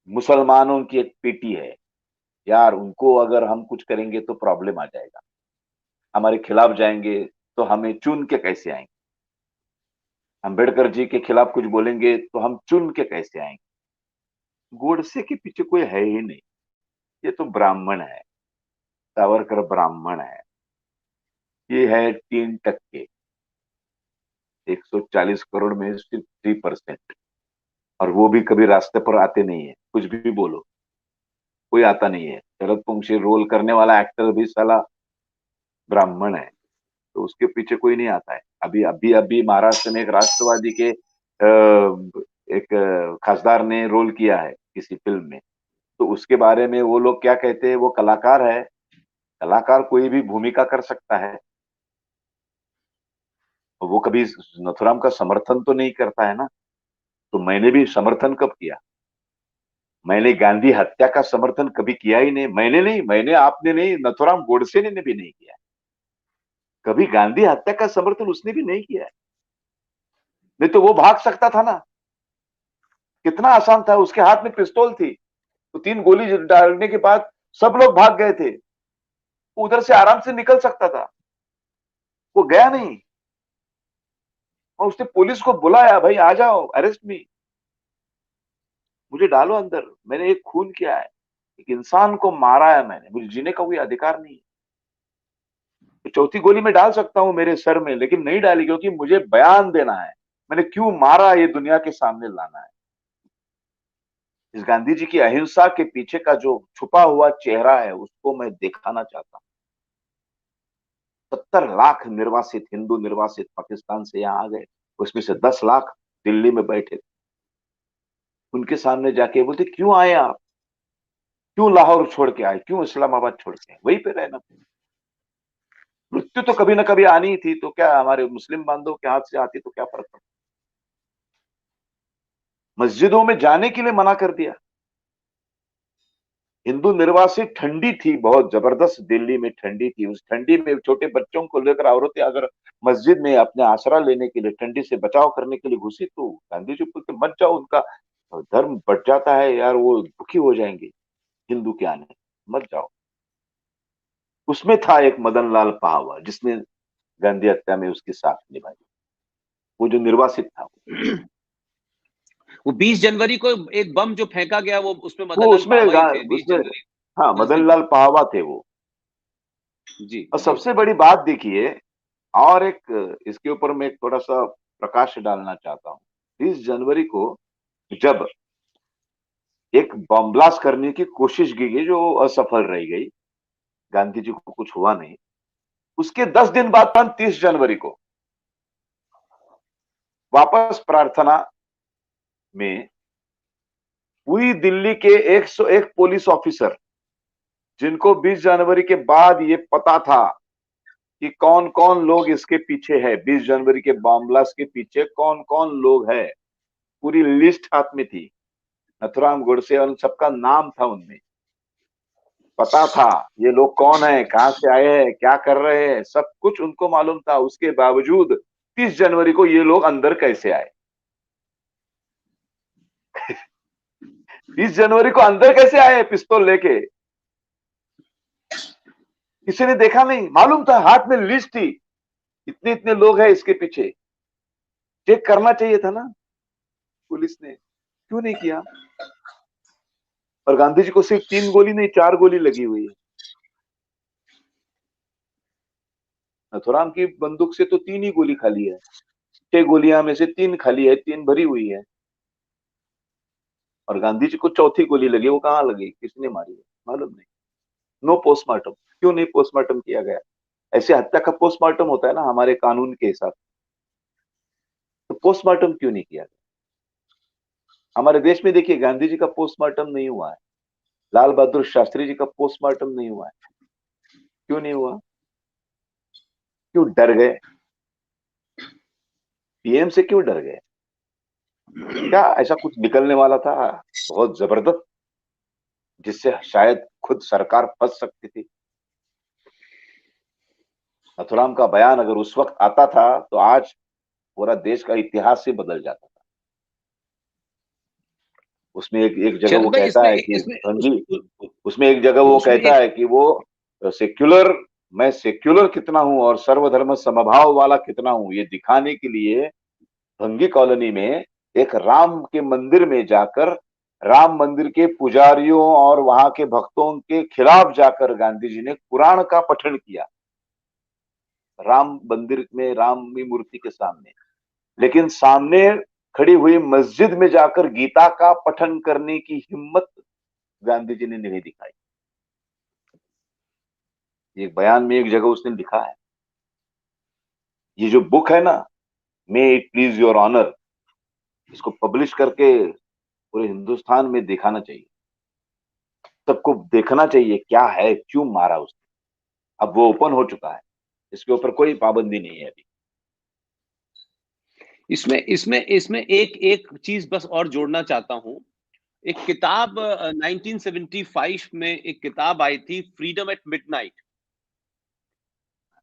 Speaker 2: मुसलमानों की एक पेटी है, यार उनको अगर हम कुछ करेंगे तो प्रॉब्लम आ जाएगा, हमारे खिलाफ जाएंगे तो हमें चुन के कैसे आएंगे, अंबेडकर जी के खिलाफ कुछ बोलेंगे तो हम चुन के कैसे आएंगे। गोडसे के पीछे कोई है ही नहीं, ये तो ब्राह्मण है, सावरकर ब्राह्मण है, ये है 3%, 140 करोड़ में सिर्फ 3%। और वो भी कभी रास्ते पर आते नहीं है, कुछ भी बोलो कोई आता नहीं है। शरद पंक्षी रोल करने वाला एक्टर भी साला ब्राह्मण है, तो उसके पीछे कोई नहीं आता है। अभी अभी अभी महाराष्ट्र में एक राष्ट्रवादी के एक खासदार ने रोल किया है किसी फिल्म में, तो उसके बारे में वो लोग क्या कहते हैं, वो कलाकार है। कलाकार कोई भी भूमिका कर सकता है, तो वो कभी नथुराम का समर्थन तो नहीं करता है ना। तो मैंने भी समर्थन कब किया? मैंने गांधी हत्या का समर्थन कभी किया ही नहीं। मैंने नहीं, मैंने, आपने नहीं, नथुराम गोडसे ने भी नहीं किया। कभी गांधी हत्या का समर्थन उसने भी नहीं किया है। नहीं तो वो भाग सकता था ना, कितना आसान था, उसके हाथ में पिस्तौल थी, तो 3 गोली डालने के बाद सब लोग भाग गए थे, वो उधर से आराम से निकल सकता था, वो गया नहीं। और उसने पुलिस को बुलाया, भाई आ जाओ, अरेस्ट मी, मुझे डालो अंदर, मैंने एक खून किया है, एक इंसान को मारा है मैंने, मुझे जीने का कोई अधिकार नहीं है। तो चौथी गोली में डाल सकता हूं मेरे सर में, लेकिन नहीं डाली, क्योंकि मुझे बयान देना है, मैंने क्यों मारा ये दुनिया के सामने लाना है। इस गांधी जी की अहिंसा के पीछे का जो छुपा हुआ चेहरा है, उसको मैं दिखाना चाहता हूं। 70 लाख निर्वासित, हिंदू निर्वासित पाकिस्तान से यहाँ आ गए, उसमें से 10 लाख दिल्ली में बैठे। उनके सामने जाके बोलते क्यों आए आप, क्यों लाहौर छोड़ के आए, क्यों इस्लामाबाद छोड़ के आए, वहीं पे रहना। मृत्यु तो कभी ना कभी आनी ही थी, तो क्या हमारे मुस्लिम बांधवों के हाथ से आती तो क्या फर्क पड़ता। मस्जिदों में जाने के लिए मना कर दिया। हिंदू निर्वासित, ठंडी थी बहुत जबरदस्त, दिल्ली में ठंडी थी, उस ठंडी में छोटे बच्चों को लेकर औरतें अगर मस्जिद में अपने आसरा लेने के लिए, ठंडी से बचाव करने के लिए घुसी, तो गांधी जी बोलते मत जाओ, उनका धर्म बढ़ जाता है यार, वो दुखी हो जाएंगे हिंदू के आने, मत जाओ। उसमें था एक मदन लाल पाहवा जिसने गांधी हत्या में उसकी साथ निभाई, वो जो निर्वासित था।
Speaker 1: वो 20 जनवरी को एक बम जो फेंका गया, वो उसमें
Speaker 2: वो
Speaker 1: मदन लाल
Speaker 2: उसमें
Speaker 1: पाहवा ही थे, 20
Speaker 2: उसमें
Speaker 1: जनवरी
Speaker 2: हाँ,
Speaker 1: 10 दिन
Speaker 2: मदन लाल पाहवा थे वो।
Speaker 1: जी
Speaker 2: और
Speaker 1: जी।
Speaker 2: सबसे बड़ी बात देखिए, और एक इसके ऊपर मैं थोड़ा सा प्रकाश डालना चाहता हूँ। 20 जनवरी को जब एक बम ब्लास्ट करने की कोशिश की गई जो असफल रह गई, गांधी जी को कुछ हुआ नहीं, उसके 10 दिन बाद 30 जनवरी को वापस प्रार्थना में पूरी दिल्ली के 101 पुलिस ऑफिसर, जिनको 20 जनवरी के बाद ये पता था कि कौन कौन लोग इसके पीछे है, 20 जनवरी के बॉम्ब ब्लास्ट के पीछे कौन कौन लोग है, पूरी लिस्ट हाथ में थी। नथुराम गोडसे और सबका नाम था उनमें, पता था ये लोग कौन है, कहां से आए हैं, क्या कर रहे हैं, सब कुछ उनको मालूम था। उसके बावजूद 30 जनवरी को ये लोग अंदर कैसे आए? 30 जनवरी को अंदर कैसे आए पिस्तौल लेके? किसी ने देखा नहीं, मालूम था, हाथ में लिस्ट थी, इतने इतने लोग हैं इसके पीछे। चेक करना चाहिए था ना पुलिस ने, क्यों नहीं किया? और गांधी जी को सिर्फ 3 गोली नहीं, 4 गोली लगी हुई है। नथुराम की बंदूक से तो 3 ही गोली खाली है, 6 गोलियां में से 3 खाली है, 3 भरी हुई है। और गांधी जी को चौथी गोली लगी, वो कहां लगी, किसने मारी है मालूम नहीं। नो पोस्टमार्टम, क्यों नहीं पोस्टमार्टम किया गया? ऐसे हत्या का पोस्टमार्टम होता है ना हमारे कानून के हिसाब, तो पोस्टमार्टम क्यों नहीं किया गया? हमारे देश में देखिए गांधी जी का पोस्टमार्टम नहीं हुआ है, लाल बहादुर शास्त्री जी का पोस्टमार्टम नहीं हुआ है, क्यों नहीं हुआ? क्यों डर गए? पीएम से क्यों डर गए? क्या ऐसा कुछ निकलने वाला था बहुत जबरदस्त, जिससे शायद खुद सरकार फंस सकती थी? नथुराम का बयान अगर उस वक्त आता था तो आज पूरा देश का इतिहास ही बदल जाता था। उसमें एक जगह
Speaker 1: शरद
Speaker 2: वो
Speaker 1: भाई,
Speaker 2: कहता
Speaker 1: इसमें
Speaker 2: है कि
Speaker 1: इसमें
Speaker 2: हाँ
Speaker 1: उस,
Speaker 2: जी,
Speaker 1: उस,
Speaker 2: उसमें एक जगह वो
Speaker 1: उसमें
Speaker 2: कहता
Speaker 1: एक
Speaker 2: है कि वो सेक्युलर, मैं सेक्युलर कितना हूं और सर्वधर्म समभाव वाला कितना हूं, ये दिखाने के लिए भंगी कॉलोनी में एक राम के मंदिर में जाकर, राम मंदिर के पुजारियों और वहां के भक्तों के खिलाफ जाकर गांधी जी ने कुरान का पठन किया, राम मंदिर में, राम की मूर्ति के सामने। लेकिन सामने खड़ी हुई मस्जिद में जाकर गीता का पठन करने की हिम्मत गांधी जी ने नहीं दिखाई। एक बयान में एक जगह उसने लिखा है, ये जो बुक है ना, may it please your honour, इसको पब्लिश करके पूरे हिंदुस्तान में दिखाना चाहिए, सबको देखना चाहिए क्या है, क्यों मारा उसने। अब वो ओपन हो चुका है, इसके ऊपर कोई पाबंदी नहीं है अभी।
Speaker 1: इसमें इसमें इसमें एक एक चीज बस और जोड़ना चाहता हूं। एक किताब 1975 में एक किताब आई थी, फ्रीडम एट मिडनाइट।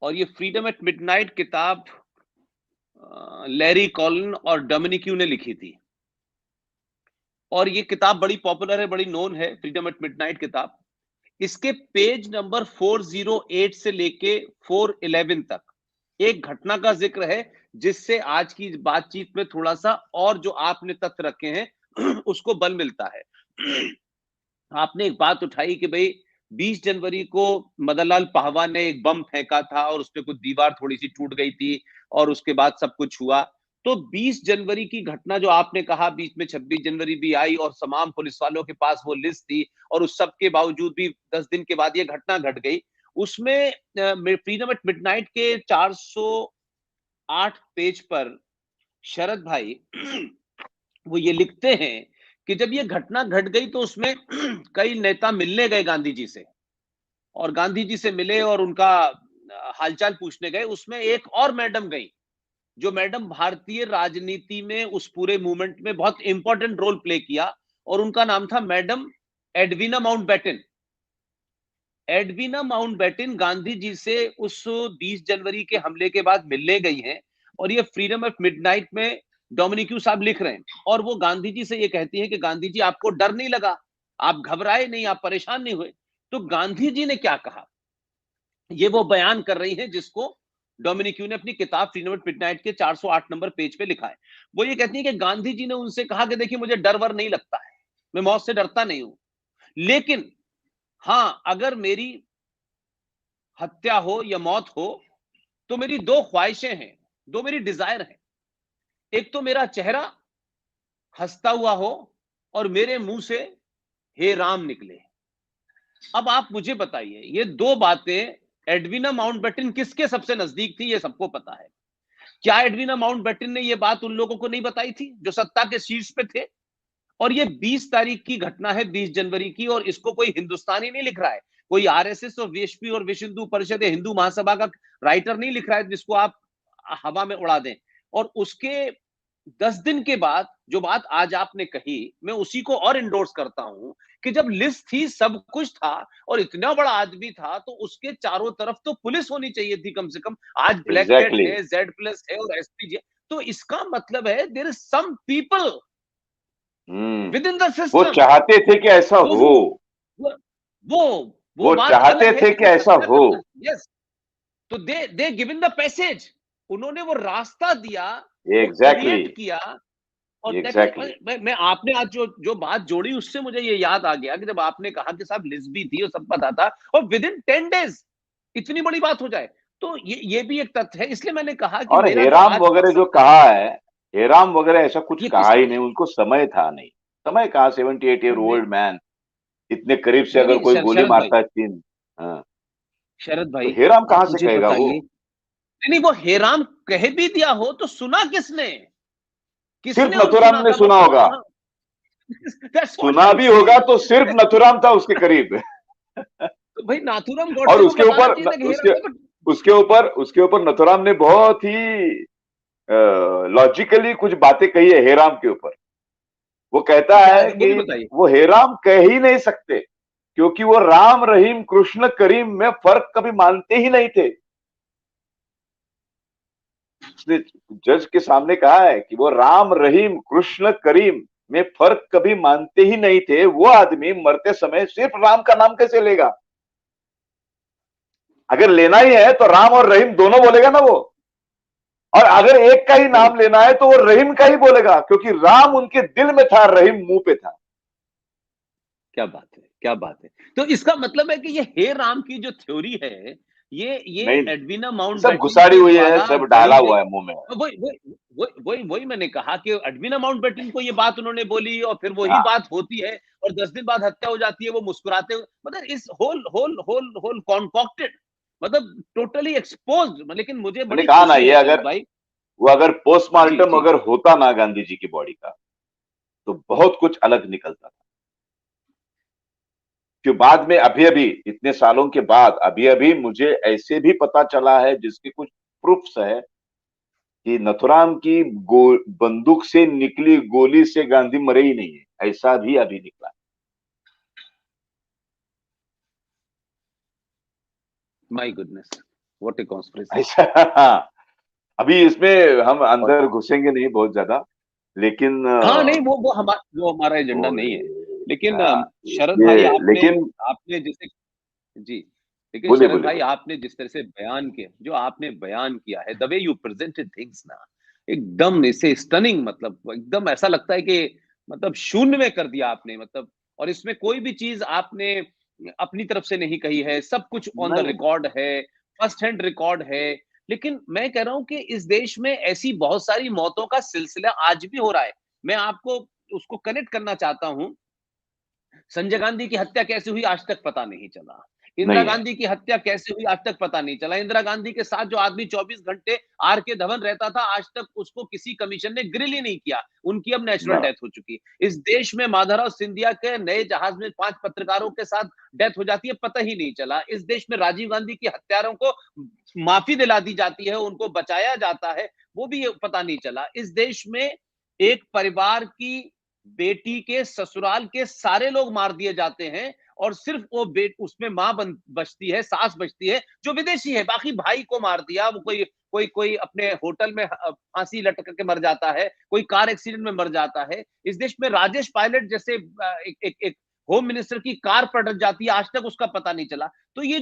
Speaker 1: और ये फ्रीडम एट मिडनाइट किताब लैरी कॉलिन और डोमिनिक्यू ने लिखी थी। और ये किताब बड़ी पॉपुलर है, बड़ी नोन है, फ्रीडम एट मिडनाइट किताब। इसके पेज नंबर 408 से लेके 411 तक एक घटना का जिक्र है, जिससे आज की बातचीत में थोड़ा सा और जो आपने तथ्य रखे हैं उसको बल मिलता है। आपने एक बात उठाई कि भाई 20 जनवरी को मदनलाल पाहवा ने एक बम फेंका था और उसपे कुछ दीवार थोड़ी सी टूट गई थी और उसके बाद सब कुछ हुआ। तो 20 जनवरी की घटना जो आपने कहा, बीच में 26 जनवरी भी आई और तमाम पुलिस वालों के पास वो लिस्ट थी और उस सब के बावजूद भी 10 दिन के बाद ये घटना घट गई। उसमें फ्रीडम एट मिडनाइट के 408 पेज पर शरद भाई वो ये लिखते हैं कि जब ये घटना घट गई तो उसमें कई नेता मिलने गए गांधी जी से, और गांधी जी से मिले और उनका हालचाल पूछने गए। उसमें एक और मैडम गई, जो मैडम भारतीय राजनीति में उस पूरे मूवमेंट में बहुत इंपॉर्टेंट रोल प्ले किया, और उनका नाम था madam Edwina Mountbatten. Edwina Mountbatten Gandhi ji से उस 20 जनवरी के हमले के बाद मिलने गई हैं, और ये फ्रीडम ऑफ मिडनाइट में डोमिनिक्यू साहब लिख रहे हैं, और वो गांधी जी से ये कहती हैं कि गांधी जी आपको डर नहीं लगा, आप घबराए नहीं, आप परेशान नहीं हुए। तो गांधी जी ने क्या कहा, ये वो बयान कर रही है जिसको डोमिनिक्यू ने अपनी किताब फ्रीडम एट मिडनाइट के 408 नंबर पेज पे लिखा है। वो ये कहती है कि गांधी जी ने उनसे कहा कि देखिए मुझे डर वर नहीं लगता है, मैं मौत से डरता नहीं हूं, लेकिन हां अगर मेरी हत्या हो या मौत हो तो मेरी दो ख्वाहिशें हैं, दो मेरी डिजायर हैं। एक तो मेरा चेहरा हंसता हुआ हो और मेरे मुंह से हे राम निकले। अब आप मुझे बताइए, ये दो बातें एडविना माउंटबेटन किसके सबसे नजदीक थी, ये सबको पता है। क्या एडविना माउंटबेटन ने ये बात उन लोगों को नहीं बताई थी जो सत्ता के शीर्ष पे थे? और ये 20 तारीख की घटना है, 20 जनवरी की, और इसको कोई हिंदुस्तानी नहीं लिख रहा है, कोई आरएसएस और वीएचपी और विश्व हिंदू परिषद या हिंदू महासभा का राइटर नहीं लिख रहा है जिसको आप हवा में उड़ा दें। और उसके 10 दिन के बाद जो बात आज आपने कही, मैं उसी को और इंडोर्स करता हूं कि जब लिस्ट थी, सब कुछ था, और इतना बड़ा आदमी था, तो उसके चारों तरफ तो पुलिस होनी चाहिए थी कम से कम। आज ब्लैक कैट
Speaker 2: एग्जैक्टली
Speaker 1: है, जेड प्लस है और एसपीजी, तो इसका मतलब है there is some people within the
Speaker 2: वो
Speaker 1: सिस्टम।
Speaker 2: चाहते थे कि ऐसा
Speaker 1: वो
Speaker 2: हो,
Speaker 1: वो वो वो
Speaker 2: वो
Speaker 1: बात
Speaker 2: चाहते
Speaker 1: अलग है
Speaker 2: थे
Speaker 1: कि
Speaker 2: कि
Speaker 1: कोई
Speaker 2: ऐसा
Speaker 1: हत्या
Speaker 2: हो।
Speaker 1: करना। यस, तो दे गिवन द पैसेज, उन्होंने वो रास्ता दिया, वो
Speaker 2: एग्जैक्टली,
Speaker 1: क्रिएट किया। और दैट इज,
Speaker 2: एग्जैक्टली।
Speaker 1: मैं आपने आज जो जो बात जोड़ी उससे मुझे ये याद आ गया कि जब आपने कहा कि साहब लिस्ट भी थी और सब पता था, और विद इन 10 डेज इतनी बड़ी बात हो जाए, तो ये भी एक तत्व है। इसलिए मैंने कहा कि
Speaker 2: और
Speaker 1: मेरा जो
Speaker 2: हेराम
Speaker 1: आज
Speaker 2: वगैरह जो
Speaker 1: मकसद था,
Speaker 2: कहा है, हेराम वगैरह ऐसा कुछ
Speaker 1: ये
Speaker 2: कहा
Speaker 1: किस,
Speaker 2: ही नहीं, उनको समय था नहीं। समय कहा, 78 ईयर ओल्ड मैन, इतने करीब से
Speaker 1: नहीं
Speaker 2: अगर
Speaker 1: नहीं,
Speaker 2: कोई गोली
Speaker 1: शरद भाई,
Speaker 2: मारता है तीन। हाँ,
Speaker 1: शरद
Speaker 2: तो
Speaker 1: भाई
Speaker 2: हेराम कहाँ
Speaker 1: आप
Speaker 2: से
Speaker 1: मुझे
Speaker 2: कहेगा वो?
Speaker 1: बताइए, नहीं नहीं, वो हेराम कह भी दिया हो तो सुना किसने?
Speaker 2: सिर्फ
Speaker 1: किसने और
Speaker 2: नथुराम
Speaker 1: सुना
Speaker 2: ने
Speaker 1: था वो
Speaker 2: सुना होगा।
Speaker 1: हाँ। That's what
Speaker 2: सुना
Speaker 1: I'm
Speaker 2: भी होगा
Speaker 1: saying.
Speaker 2: तो सिर्फ नथुराम था उसके करीब।
Speaker 1: तो भाई नाथुराम
Speaker 2: और
Speaker 1: गोडसे को
Speaker 2: उसके
Speaker 1: बताना
Speaker 2: ऊपर
Speaker 1: चाहिए था कि
Speaker 2: उसके
Speaker 1: हेराम,
Speaker 2: उसके ऊपर नथुराम ने बहुत ही लॉजिकली कुछ बातें कही है हेराम के ऊपर। वो कहता
Speaker 1: क्या
Speaker 2: है
Speaker 1: है वो
Speaker 2: कि
Speaker 1: भी बताइए।
Speaker 2: वो हेराम कह ही नहीं सकते, क्योंकि वो राम रहीम कृष्ण करीम में फर्क कभी मानते ही नहीं थे। उसने जज के सामने कहा है कि वो राम रहीम कृष्ण करीम में फर्क कभी मानते ही नहीं थे। वो आदमी मरते समय सिर्फ राम का नाम कैसे लेगा? अगर लेना ही है तो राम और रहीम दोनों बोलेगा ना वो। और अगर एक का ही
Speaker 1: नहीं,
Speaker 2: नाम लेना है तो वो रहीम का ही बोलेगा, क्योंकि राम उनके दिल में था, रहीम मुंह पे था।
Speaker 1: क्या बात है, क्या बात है। तो इसका मतलब है कि ये हे राम की जो थ्योरी है, ये
Speaker 2: नहीं,
Speaker 1: एडविना
Speaker 2: सब
Speaker 1: माउंटबेटन
Speaker 2: घुसाड़ी
Speaker 1: के
Speaker 2: हुई है,
Speaker 1: द्वारा
Speaker 2: सब
Speaker 1: गढ़ी
Speaker 2: डाला
Speaker 1: गई।
Speaker 2: हुआ है मुंह में।
Speaker 1: वही वही वही मैंने कहा कि एडविना माउंटबेटन को ये बात उन्होंने बोली, और फिर वही
Speaker 2: हाँ,
Speaker 1: बात होती है, और 10 दिन बाद हत्या हो जाती है, वो मुस्कुराते हुए, मतलब इस whole whole whole whole concocted, मतलब टोटली एक्सपोज्ड। लेकिन मुझे
Speaker 2: मैंने
Speaker 1: बड़ी
Speaker 2: कहा ना,
Speaker 1: खुशी
Speaker 2: ये
Speaker 1: है शरद
Speaker 2: अगर
Speaker 1: भाई।
Speaker 2: वो अगर
Speaker 1: जी
Speaker 2: पोस्टमार्टम
Speaker 1: जी।
Speaker 2: अगर होता ना गांधी जी की बॉडी का, तो बहुत कुछ अलग निकलता था। जो बाद में अभी अभी इतने सालों के बाद अभी अभी मुझे ऐसे भी पता चला है, जिसके कुछ प्रूफ्स है, कि नथुराम की बंदूक से निकली गोली से गांधी मरे ही नहीं है, ऐसा भी अभी निकला।
Speaker 1: My goodness, what A conspiracy.
Speaker 2: ऐसा अभी इसमें हम अंदर घुसेंगे नहीं बहुत ज्यादा, लेकिन
Speaker 1: हाँ नहीं, वो हमारा एजेंडा
Speaker 2: वो
Speaker 1: नहीं है। लेकिन
Speaker 2: हाँ,
Speaker 1: शरद
Speaker 2: ये
Speaker 1: भाई आपने
Speaker 2: लेकिन
Speaker 1: आपने जैसे, जी, लेकिन
Speaker 2: बोले
Speaker 1: शरद
Speaker 2: बोले
Speaker 1: भाई
Speaker 2: बोले।
Speaker 1: आपने जिस तरह से बयान किया, जो आपने बयान किया है, the way you presented things ना, एकदम इसे स्टनिंग, मतलब एकदम ऐसा लगता है कि मतलब शून्य में कर दिया आपने, मतलब। और इसमें कोई भी चीज आपने अपनी तरफ से नहीं कही है, सब कुछ ऑन द
Speaker 2: नहीं नहीं,
Speaker 1: रिकॉर्ड है, फर्स्ट हैंड रिकॉर्ड है। लेकिन मैं कह रहा हूं कि इस देश में ऐसी बहुत सारी मौतों का सिलसिला आज भी हो रहा है। मैं आपको उसको कनेक्ट करना चाहता हूं। संजय गांधी की हत्या कैसे हुई आज तक पता नहीं चला। इंदिरा
Speaker 2: नहीं है।
Speaker 1: गांधी की हत्या कैसे हुई आज तक पता नहीं चला। इंदिरा गांधी के साथ जो आदमी 24 घंटे आर के धवन रहता था, आज तक उसको किसी कमीशन ने ग्रिल ही नहीं किया। उनकी अब नेचुरल
Speaker 2: ना।
Speaker 1: डेथ हो चुकी। इस देश में माधवराव सिंधिया के नए जहाज में 5 पत्रकारों के साथ डेथ हो जाती है, पता ही नहीं चला। इस देश में राजीव गांधी की हत्यारों को माफी दिला दी जाती है, उनको बचाया जाता है, वो भी पता नहीं चला। इस देश में एक परिवार की बेटी के ससुराल के सारे लोग मार दिए जाते हैं और सिर्फ वो बेट उसमें मां बचती है, सास बचती है जो विदेशी है। बाकी भाई को मार दिया। वो कोई कोई कोई अपने होटल में फांसी लटक के मर जाता है, कोई कार एक्सीडेंट में मर जाता है। इस देश में राजेश पायलट जैसे एक होम मिनिस्टर की कार पलट जाती है, आज तक उसका पता नहीं चला। तो ये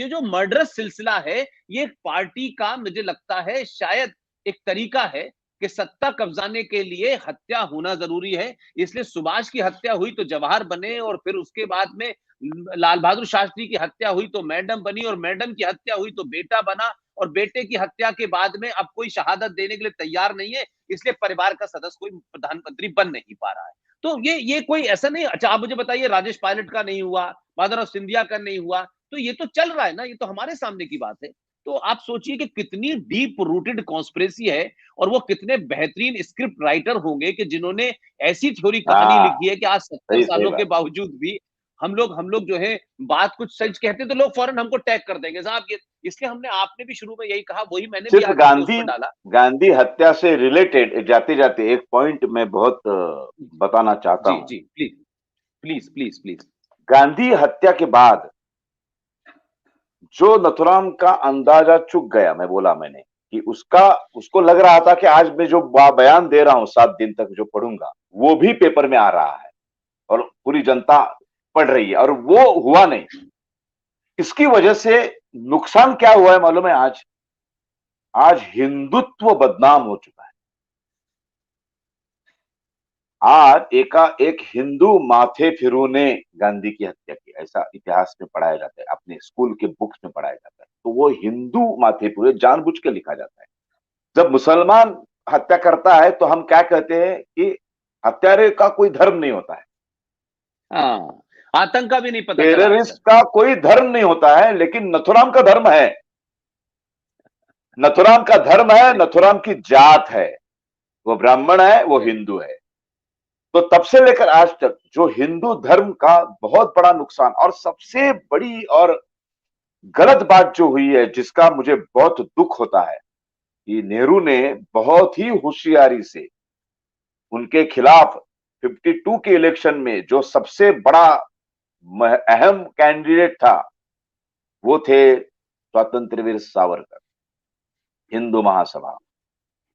Speaker 1: जो मर्डरस सिलसिला है, ये पार्टी का मुझे लगता है शायद एक तरीका है कि सत्ता कब्जाने के लिए हत्या होना जरूरी है। इसलिए सुभाष की हत्या हुई तो जवाहर बने, और फिर उसके बाद में लाल बहादुर शास्त्री की हत्या हुई तो मैडम बनी, और मैडम की हत्या हुई तो बेटा बना, और बेटे की हत्या के बाद में अब कोई शहादत देने के लिए तैयार नहीं है, इसलिए परिवार का सदस्य कोई प्रधानमंत्री बन नहीं पा रहा है। तो ये कोई ऐसा नहीं। अच्छा, आप मुझे बताइए, राजेश पायलट का नहीं हुआ, माधवराव सिंधिया का नहीं हुआ, तो ये तो चल रहा है ना, ये तो हमारे सामने की बात है। तो आप सोचिए कि कितनी डीप रूटेड कॉन्स्पिरेसी है, और वो कितने बेहतरीन स्क्रिप्ट राइटर होंगे कि जिन्होंने ऐसी थ्योरी कहानी
Speaker 2: हाँ,
Speaker 1: लिखी है कि आज 70
Speaker 2: सही सही
Speaker 1: सालों के
Speaker 2: बात।
Speaker 1: बावजूद भी हम लोग जो है बात कुछ सच कहते हैं तो लोग फौरन हमको टैग कर देंगे साहब ये। इसलिए हमने आपने भी शुरू में यही कहा, वही मैंने भी
Speaker 2: सिर्फ
Speaker 1: आज पोस्ट
Speaker 2: गांधी
Speaker 1: में डाला।
Speaker 2: गांधी हत्या से रिलेटेड जाते जाते एक पॉइंट मैं बहुत बताना चाहता
Speaker 1: जी
Speaker 2: हूं।
Speaker 1: जी, please please please please.
Speaker 2: Gandhi हत्या के बाद जो नथुराम का अंदाजा चुक गया, मैं बोला मैंने कि उसको लग रहा था कि आज मैं जो बयान दे रहा हूं 7 दिन तक जो पढ़ूंगा वो भी पेपर में आ रहा है और पूरी जनता पढ़ रही है, और वो हुआ नहीं। इसकी वजह से नुकसान क्या हुआ है मालूम है? आज आज हिंदुत्व बदनाम हो चुका है। आज एक हिंदू माथे फिरू ने गांधी की हत्या की, ऐसा इतिहास में पढ़ाया जाता है, अपने स्कूल के बुक्स में पढ़ाया जाता है। तो वो हिंदू माथे फिरू जानबूझ के लिखा जाता है। जब मुसलमान हत्या करता है तो हम क्या कहते हैं कि हत्यारे का कोई धर्म नहीं होता है,
Speaker 1: हाँ, आतंक का भी नहीं पता चला आज
Speaker 2: टेररिस्ट
Speaker 1: तक।
Speaker 2: का कोई धर्म नहीं होता है, लेकिन नथुराम का धर्म है। नथुराम का धर्म है, नथुराम की जात है, वो ब्राह्मण है, वो हिंदू है। तो तब से लेकर आज तक जो हिंदू धर्म का बहुत बड़ा नुकसान, और सबसे बड़ी और गलत बात जो हुई है जिसका मुझे बहुत दुख होता है कि नेहरू ने बहुत ही होशियारी से उनके खिलाफ 52 के इलेक्शन में जो सबसे बड़ा अहम कैंडिडेट था वो थे स्वातंत्रवीर सावरकर, हिंदू महासभा।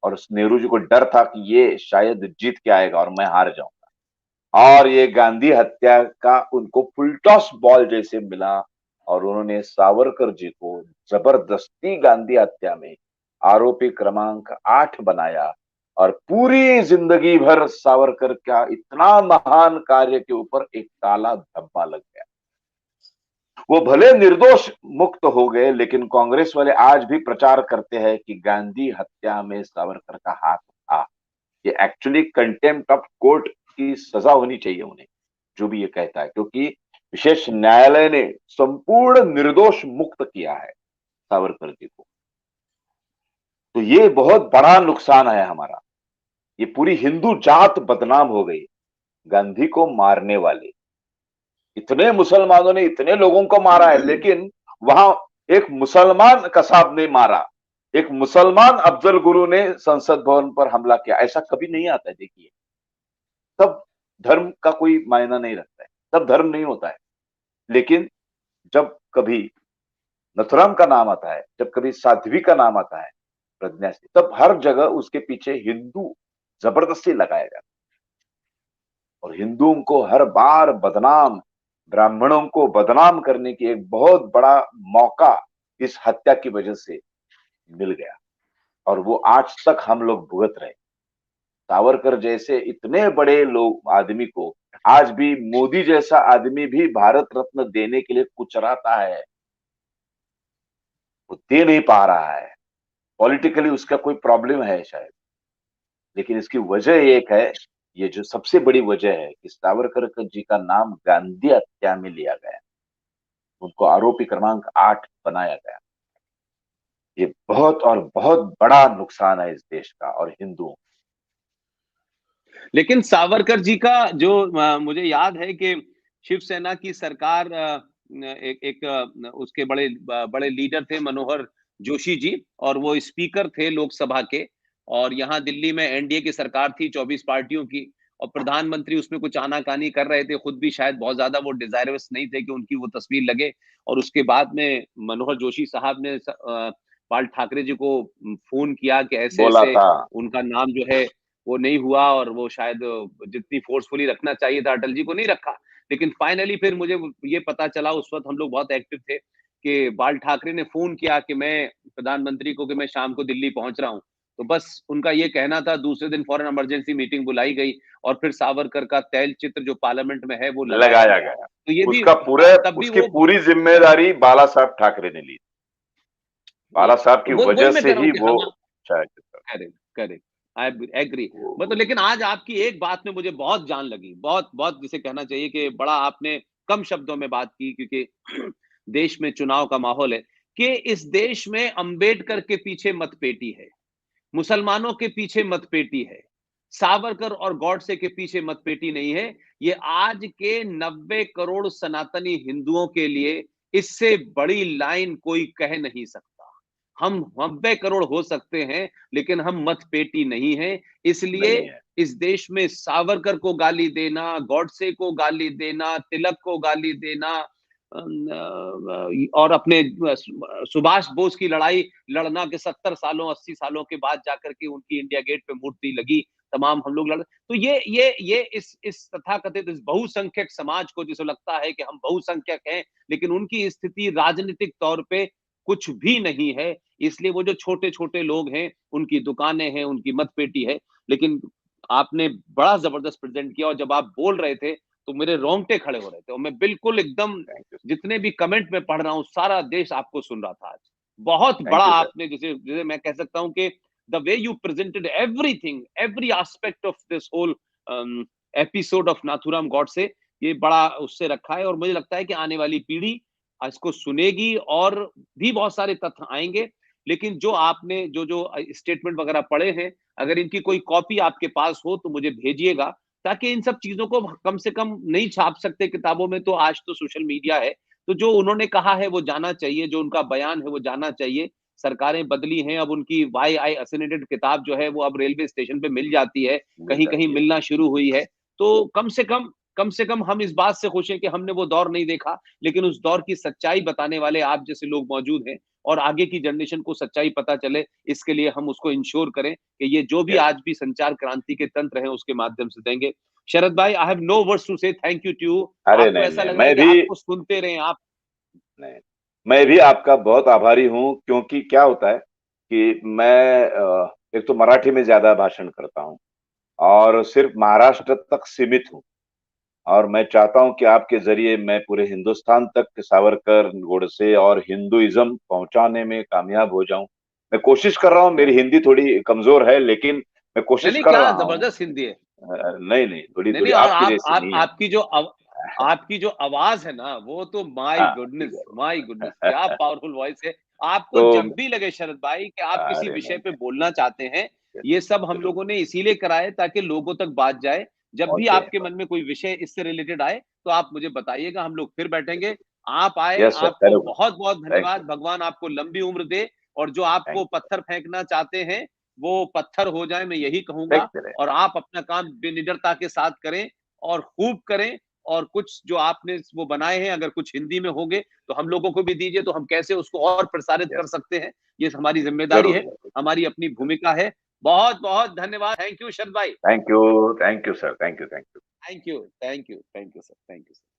Speaker 2: और उस नेहरू जी को डर था कि ये शायद जीत के आएगा और मैं हार जाऊंगा, और ये गांधी हत्या का उनको फुलटॉस बॉल जैसे मिला, और उन्होंने सावरकर जी को जबरदस्ती गांधी हत्या में आरोपी क्रमांक 8 बनाया, और पूरी जिंदगी भर सावरकर का इतना महान कार्य के ऊपर एक काला धब्बा लग गया। वो भले निर्दोष मुक्त हो गए, लेकिन कांग्रेस वाले आज भी प्रचार करते हैं कि गांधी हत्या में सावरकर का हाथ था। ये एक्चुअली कंटेम्प्ट ऑफ कोर्ट की सजा होनी चाहिए उन्हें, जो भी ये कहता है, क्योंकि विशेष न्यायालय ने संपूर्ण निर्दोष मुक्त किया है सावरकर जी को। तो ये बहुत बड़ा नुकसान है हमारा। ये पूरी हिंदू जात बदनाम हो गई। गांधी को मारने वाले इतने मुसलमानों ने इतने लोगों को मारा है, लेकिन वहां एक मुसलमान कसाब ने मारा, एक मुसलमान अफजल गुरु ने संसद भवन पर हमला किया, ऐसा कभी नहीं आता है। देखिए, तब धर्म का कोई मायना नहीं रखता है, तब धर्म नहीं होता है। लेकिन जब कभी नथुराम का नाम आता है, जब कभी साध्वी का नाम आता है, प्रज्ञा सिंह, तब हर जगह उसके पीछे हिंदू जबरदस्ती लगाया जाता है, और हिंदुओं को हर बार बदनाम, ब्राह्मणों को बदनाम करने की एक बहुत बड़ा मौका इस हत्या की वजह से मिल गया, और वो आज तक हम लोग भुगत रहे। सावरकर जैसे इतने बड़े लोग आदमी को आज भी मोदी जैसा आदमी भी भारत रत्न देने के लिए कुचराता है, वो दे नहीं पा रहा है। पॉलिटिकली उसका कोई प्रॉब्लम है शायद, लेकिन इसकी वजह एक है, ये जो सबसे बड़ी वजह है कि सावरकर जी का नाम गांधी हत्या में लिया गया। उनको आरोपी क्रमांक 8 बनाया गया। ये बहुत और बहुत बड़ा नुकसान है इस देश का और हिंदुओं।
Speaker 1: लेकिन सावरकर जी का जो मुझे याद है कि शिवसेना की सरकार उसके बड़े बड़े लीडर थे मनोहर जोशी जी, और वो स्पीकर थे लोकसभा के, और यहाँ दिल्ली में एनडीए की सरकार थी 24 पार्टियों की, और प्रधानमंत्री उसमें कुछ आनाकानी कर रहे थे, खुद भी शायद बहुत ज्यादा वो डिजायरस नहीं थे कि उनकी वो तस्वीर लगे। और उसके बाद में मनोहर जोशी साहब ने बाल ठाकरे जी को फोन किया कि ऐसे
Speaker 2: बोला
Speaker 1: ऐसे
Speaker 2: था।
Speaker 1: उनका नाम जो है वो नहीं हुआ, और वो शायद जितनी फोर्सफुली रखना चाहिए था अटल जी को नहीं रखा। लेकिन फाइनली फिर मुझे ये पता चला, उस वक्त हम लोग बहुत एक्टिव थे, कि बाल ठाकरे ने फोन किया कि मैं प्रधानमंत्री को कि मैं शाम को दिल्ली पहुंच रहा हूं। तो बस उनका ये कहना था, दूसरे दिन फॉरेन इमरजेंसी मीटिंग बुलाई गई, और फिर सावरकर का तैल चित्र जो पार्लियामेंट में है वो लगाया
Speaker 2: लगाया
Speaker 1: गया।
Speaker 2: गया।
Speaker 1: तो ये भी,
Speaker 2: उसका पूरे
Speaker 1: हाँ, तब भी
Speaker 2: उसकी
Speaker 1: वो
Speaker 2: पूरी जिम्मेदारी बाला साहब ठाकरे ने ली। बाला साहब की
Speaker 1: वही
Speaker 2: वजह
Speaker 1: मैं
Speaker 2: से
Speaker 1: कह रहा हूँ
Speaker 2: ही
Speaker 1: कि
Speaker 2: वो
Speaker 1: हम,
Speaker 2: शायद
Speaker 1: करेक्ट, करेक्ट, आई एग्री। मतलब लेकिन आज आपकी एक बात में मुझे बहुत जान लगी, बहुत बहुत जिसे कहना चाहिए कि बड़ा आपने कम शब्दों में बात की, क्योंकि देश में चुनाव का माहौल है, कि इस देश में अंबेडकर के पीछे मतपेटी है, मुसलमानों के पीछे मतपेटी है, सावरकर और गॉडसे के पीछे मतपेटी नहीं है। ये आज के 90 करोड़ सनातनी हिंदुओं के लिए इससे बड़ी लाइन कोई कह नहीं सकता। हम 90 करोड़ हो सकते हैं, लेकिन हम मतपेटी नहीं हैं। इसलिए
Speaker 2: नहीं है।
Speaker 1: इस देश में सावरकर को गाली देना, गॉडसे को गाली देना, तिलक को गाली देना, और अपने सुभाष बोस की लड़ाई लड़ना के 70 सालों 80 सालों के बाद जाकर के उनकी इंडिया गेट पे मूर्ति लगी, तमाम हम लोग लड़, तो ये इस तथाकथित इस बहुसंख्यक समाज को जिसे लगता है कि हम बहुसंख्यक हैं, लेकिन उनकी स्थिति राजनीतिक तौर पे कुछ भी नहीं है। इसलिए वो जो छोटे छोटे लोग हैं, उनकी दुकानें हैं, उनकी मतपेटी है। लेकिन आपने बड़ा जबरदस्त प्रेजेंट किया, और जब आप बोल रहे थे तो मेरे रोंगटे खड़े हो रहे थे, और मैं बिल्कुल एकदम,
Speaker 2: थैंक यू।
Speaker 1: जितने भी कमेंट में पढ़ रहा हूँ, सारा देश आपको सुन रहा था आज। बहुत बड़ा
Speaker 2: थैंक यू सर।
Speaker 1: आपने, जिसे जिसे मैं कह सकता हूँ कि the way you presented everything, every aspect of this whole episode of Nathuram Godse, ये बड़ा उससे रखा है, और मुझे लगता है कि आने वाली पीढ़ी इसको सुनेगी, और भी बहुत सारे तथ्य आएंगे। लेकिन जो आपने जो जो स्टेटमेंट वगैरह पढ़े हैं, अगर इनकी कोई कॉपी आपके पास हो तो मुझे भेजिएगा, ताकि इन सब चीजों को कम से कम नहीं छाप सकते किताबों में, तो आज तो सोशल मीडिया है, तो जो उन्होंने कहा है वो जाना चाहिए, जो उनका बयान है वो जाना चाहिए। सरकारें बदली हैं, अब उनकी वाई आई असनेटेड किताब जो है वो अब रेलवे स्टेशन पे मिल जाती है,
Speaker 2: मिल
Speaker 1: कहीं कहीं
Speaker 2: जाती है।
Speaker 1: मिलना शुरू हुई है। तो कम से कम हम इस बात से खुश हैं कि हमने वो दौर नहीं देखा, लेकिन उस दौर की सच्चाई बताने वाले आप जैसे लोग मौजूद हैं, और आगे की जनरेशन को सच्चाई पता चले, इसके लिए हम उसको इंश्योर करें कि ये जो भी
Speaker 2: यस।
Speaker 1: आज भी संचार क्रांति के तंत्र हैं उसके माध्यम से देंगे। शरद भाई, I have no words to say thank you to you.
Speaker 2: अरे
Speaker 1: आपको
Speaker 2: नहीं
Speaker 1: ऐसा
Speaker 2: नहीं,
Speaker 1: लग रहा है
Speaker 2: मैं
Speaker 1: कि
Speaker 2: भी
Speaker 1: आपको सुनते रहे आप।
Speaker 2: नहीं, मैं भी आपका बहुत आभारी हूँ, क्योंकि क्या होता है कि मैं एक तो मराठी में ज्यादा भाषण करता हूँ और सिर्फ महाराष्ट्र तक सीमित हूँ, और मैं चाहता हूं कि आपके जरिए मैं पूरे हिंदुस्तान तक सावरकर, गोडसे और हिंदुइज्म पहुंचाने में कामयाब हो जाऊं। मैं कोशिश कर रहा हूं, मेरी हिंदी थोड़ी कमार है, लेकिन मैं
Speaker 1: नहीं
Speaker 2: कोशिश
Speaker 1: नहीं,
Speaker 2: कर
Speaker 1: क्या
Speaker 2: रहा हूं।
Speaker 1: जबरदस्त हिंदी है।
Speaker 2: नहीं नहीं, थोड़ी
Speaker 1: नहीं
Speaker 2: थोड़ी
Speaker 1: नहीं, और
Speaker 2: आपकी
Speaker 1: आप
Speaker 2: जैसी
Speaker 1: आप
Speaker 2: नहीं है।
Speaker 1: आपकी जो आवाज है ना, वो तो माय
Speaker 2: हाँ, ठीक
Speaker 1: गुडनेस,
Speaker 2: है।
Speaker 1: माय गुडनेस, क्या पावरफुल वॉइस है। आपको
Speaker 2: तो
Speaker 1: जब भी लगे शरद भाई कि आप किसी
Speaker 2: अरे
Speaker 1: विषय
Speaker 2: नहीं
Speaker 1: पे
Speaker 2: नहीं,
Speaker 1: बोलना चाहते हैं, ये सब हम
Speaker 2: जरूर
Speaker 1: लोगों ने इसीलिए कराए ताकि लोगों तक बात जाए। जब भी
Speaker 2: पहुंचे।
Speaker 1: आपके मन में कोई विषय इससे रिलेटेड आए, तो आप मुझे बताइएगा, हम लोग फिर बैठेंगे। आप आए,
Speaker 2: यस सर,
Speaker 1: आपको
Speaker 2: जरूर।
Speaker 1: बहुत बहुत
Speaker 2: थैंक
Speaker 1: धन्यवाद,
Speaker 2: यू।
Speaker 1: भगवान आपको लंबी उम्र दे, और जो
Speaker 2: थैंक
Speaker 1: आपको
Speaker 2: यू।
Speaker 1: पत्थर फेंकना चाहते हैं वो पत्थर हो जाए, मैं यही कहूंगा।
Speaker 2: देखते रहे।
Speaker 1: और आप अपना काम बेनिडरता के साथ करें, और खूब करें। और कुछ जो आपने वो बनाए हैं, अगर कुछ हिंदी में होंगे तो हम लोगों को भी दीजिए, तो हम कैसे उसको और प्रसारित कर
Speaker 2: यस,
Speaker 1: सकते हैं, ये हमारी जिम्मेदारी
Speaker 2: जरूर
Speaker 1: है,
Speaker 2: जरूर।
Speaker 1: हमारी अपनी भूमिका है। बहुत बहुत धन्यवाद, थैंक यू शरद भाई।
Speaker 2: Thank you. Thank you sir. Thank you. Thank you.
Speaker 1: Thank you, thank you, thank you sir, thank you sir.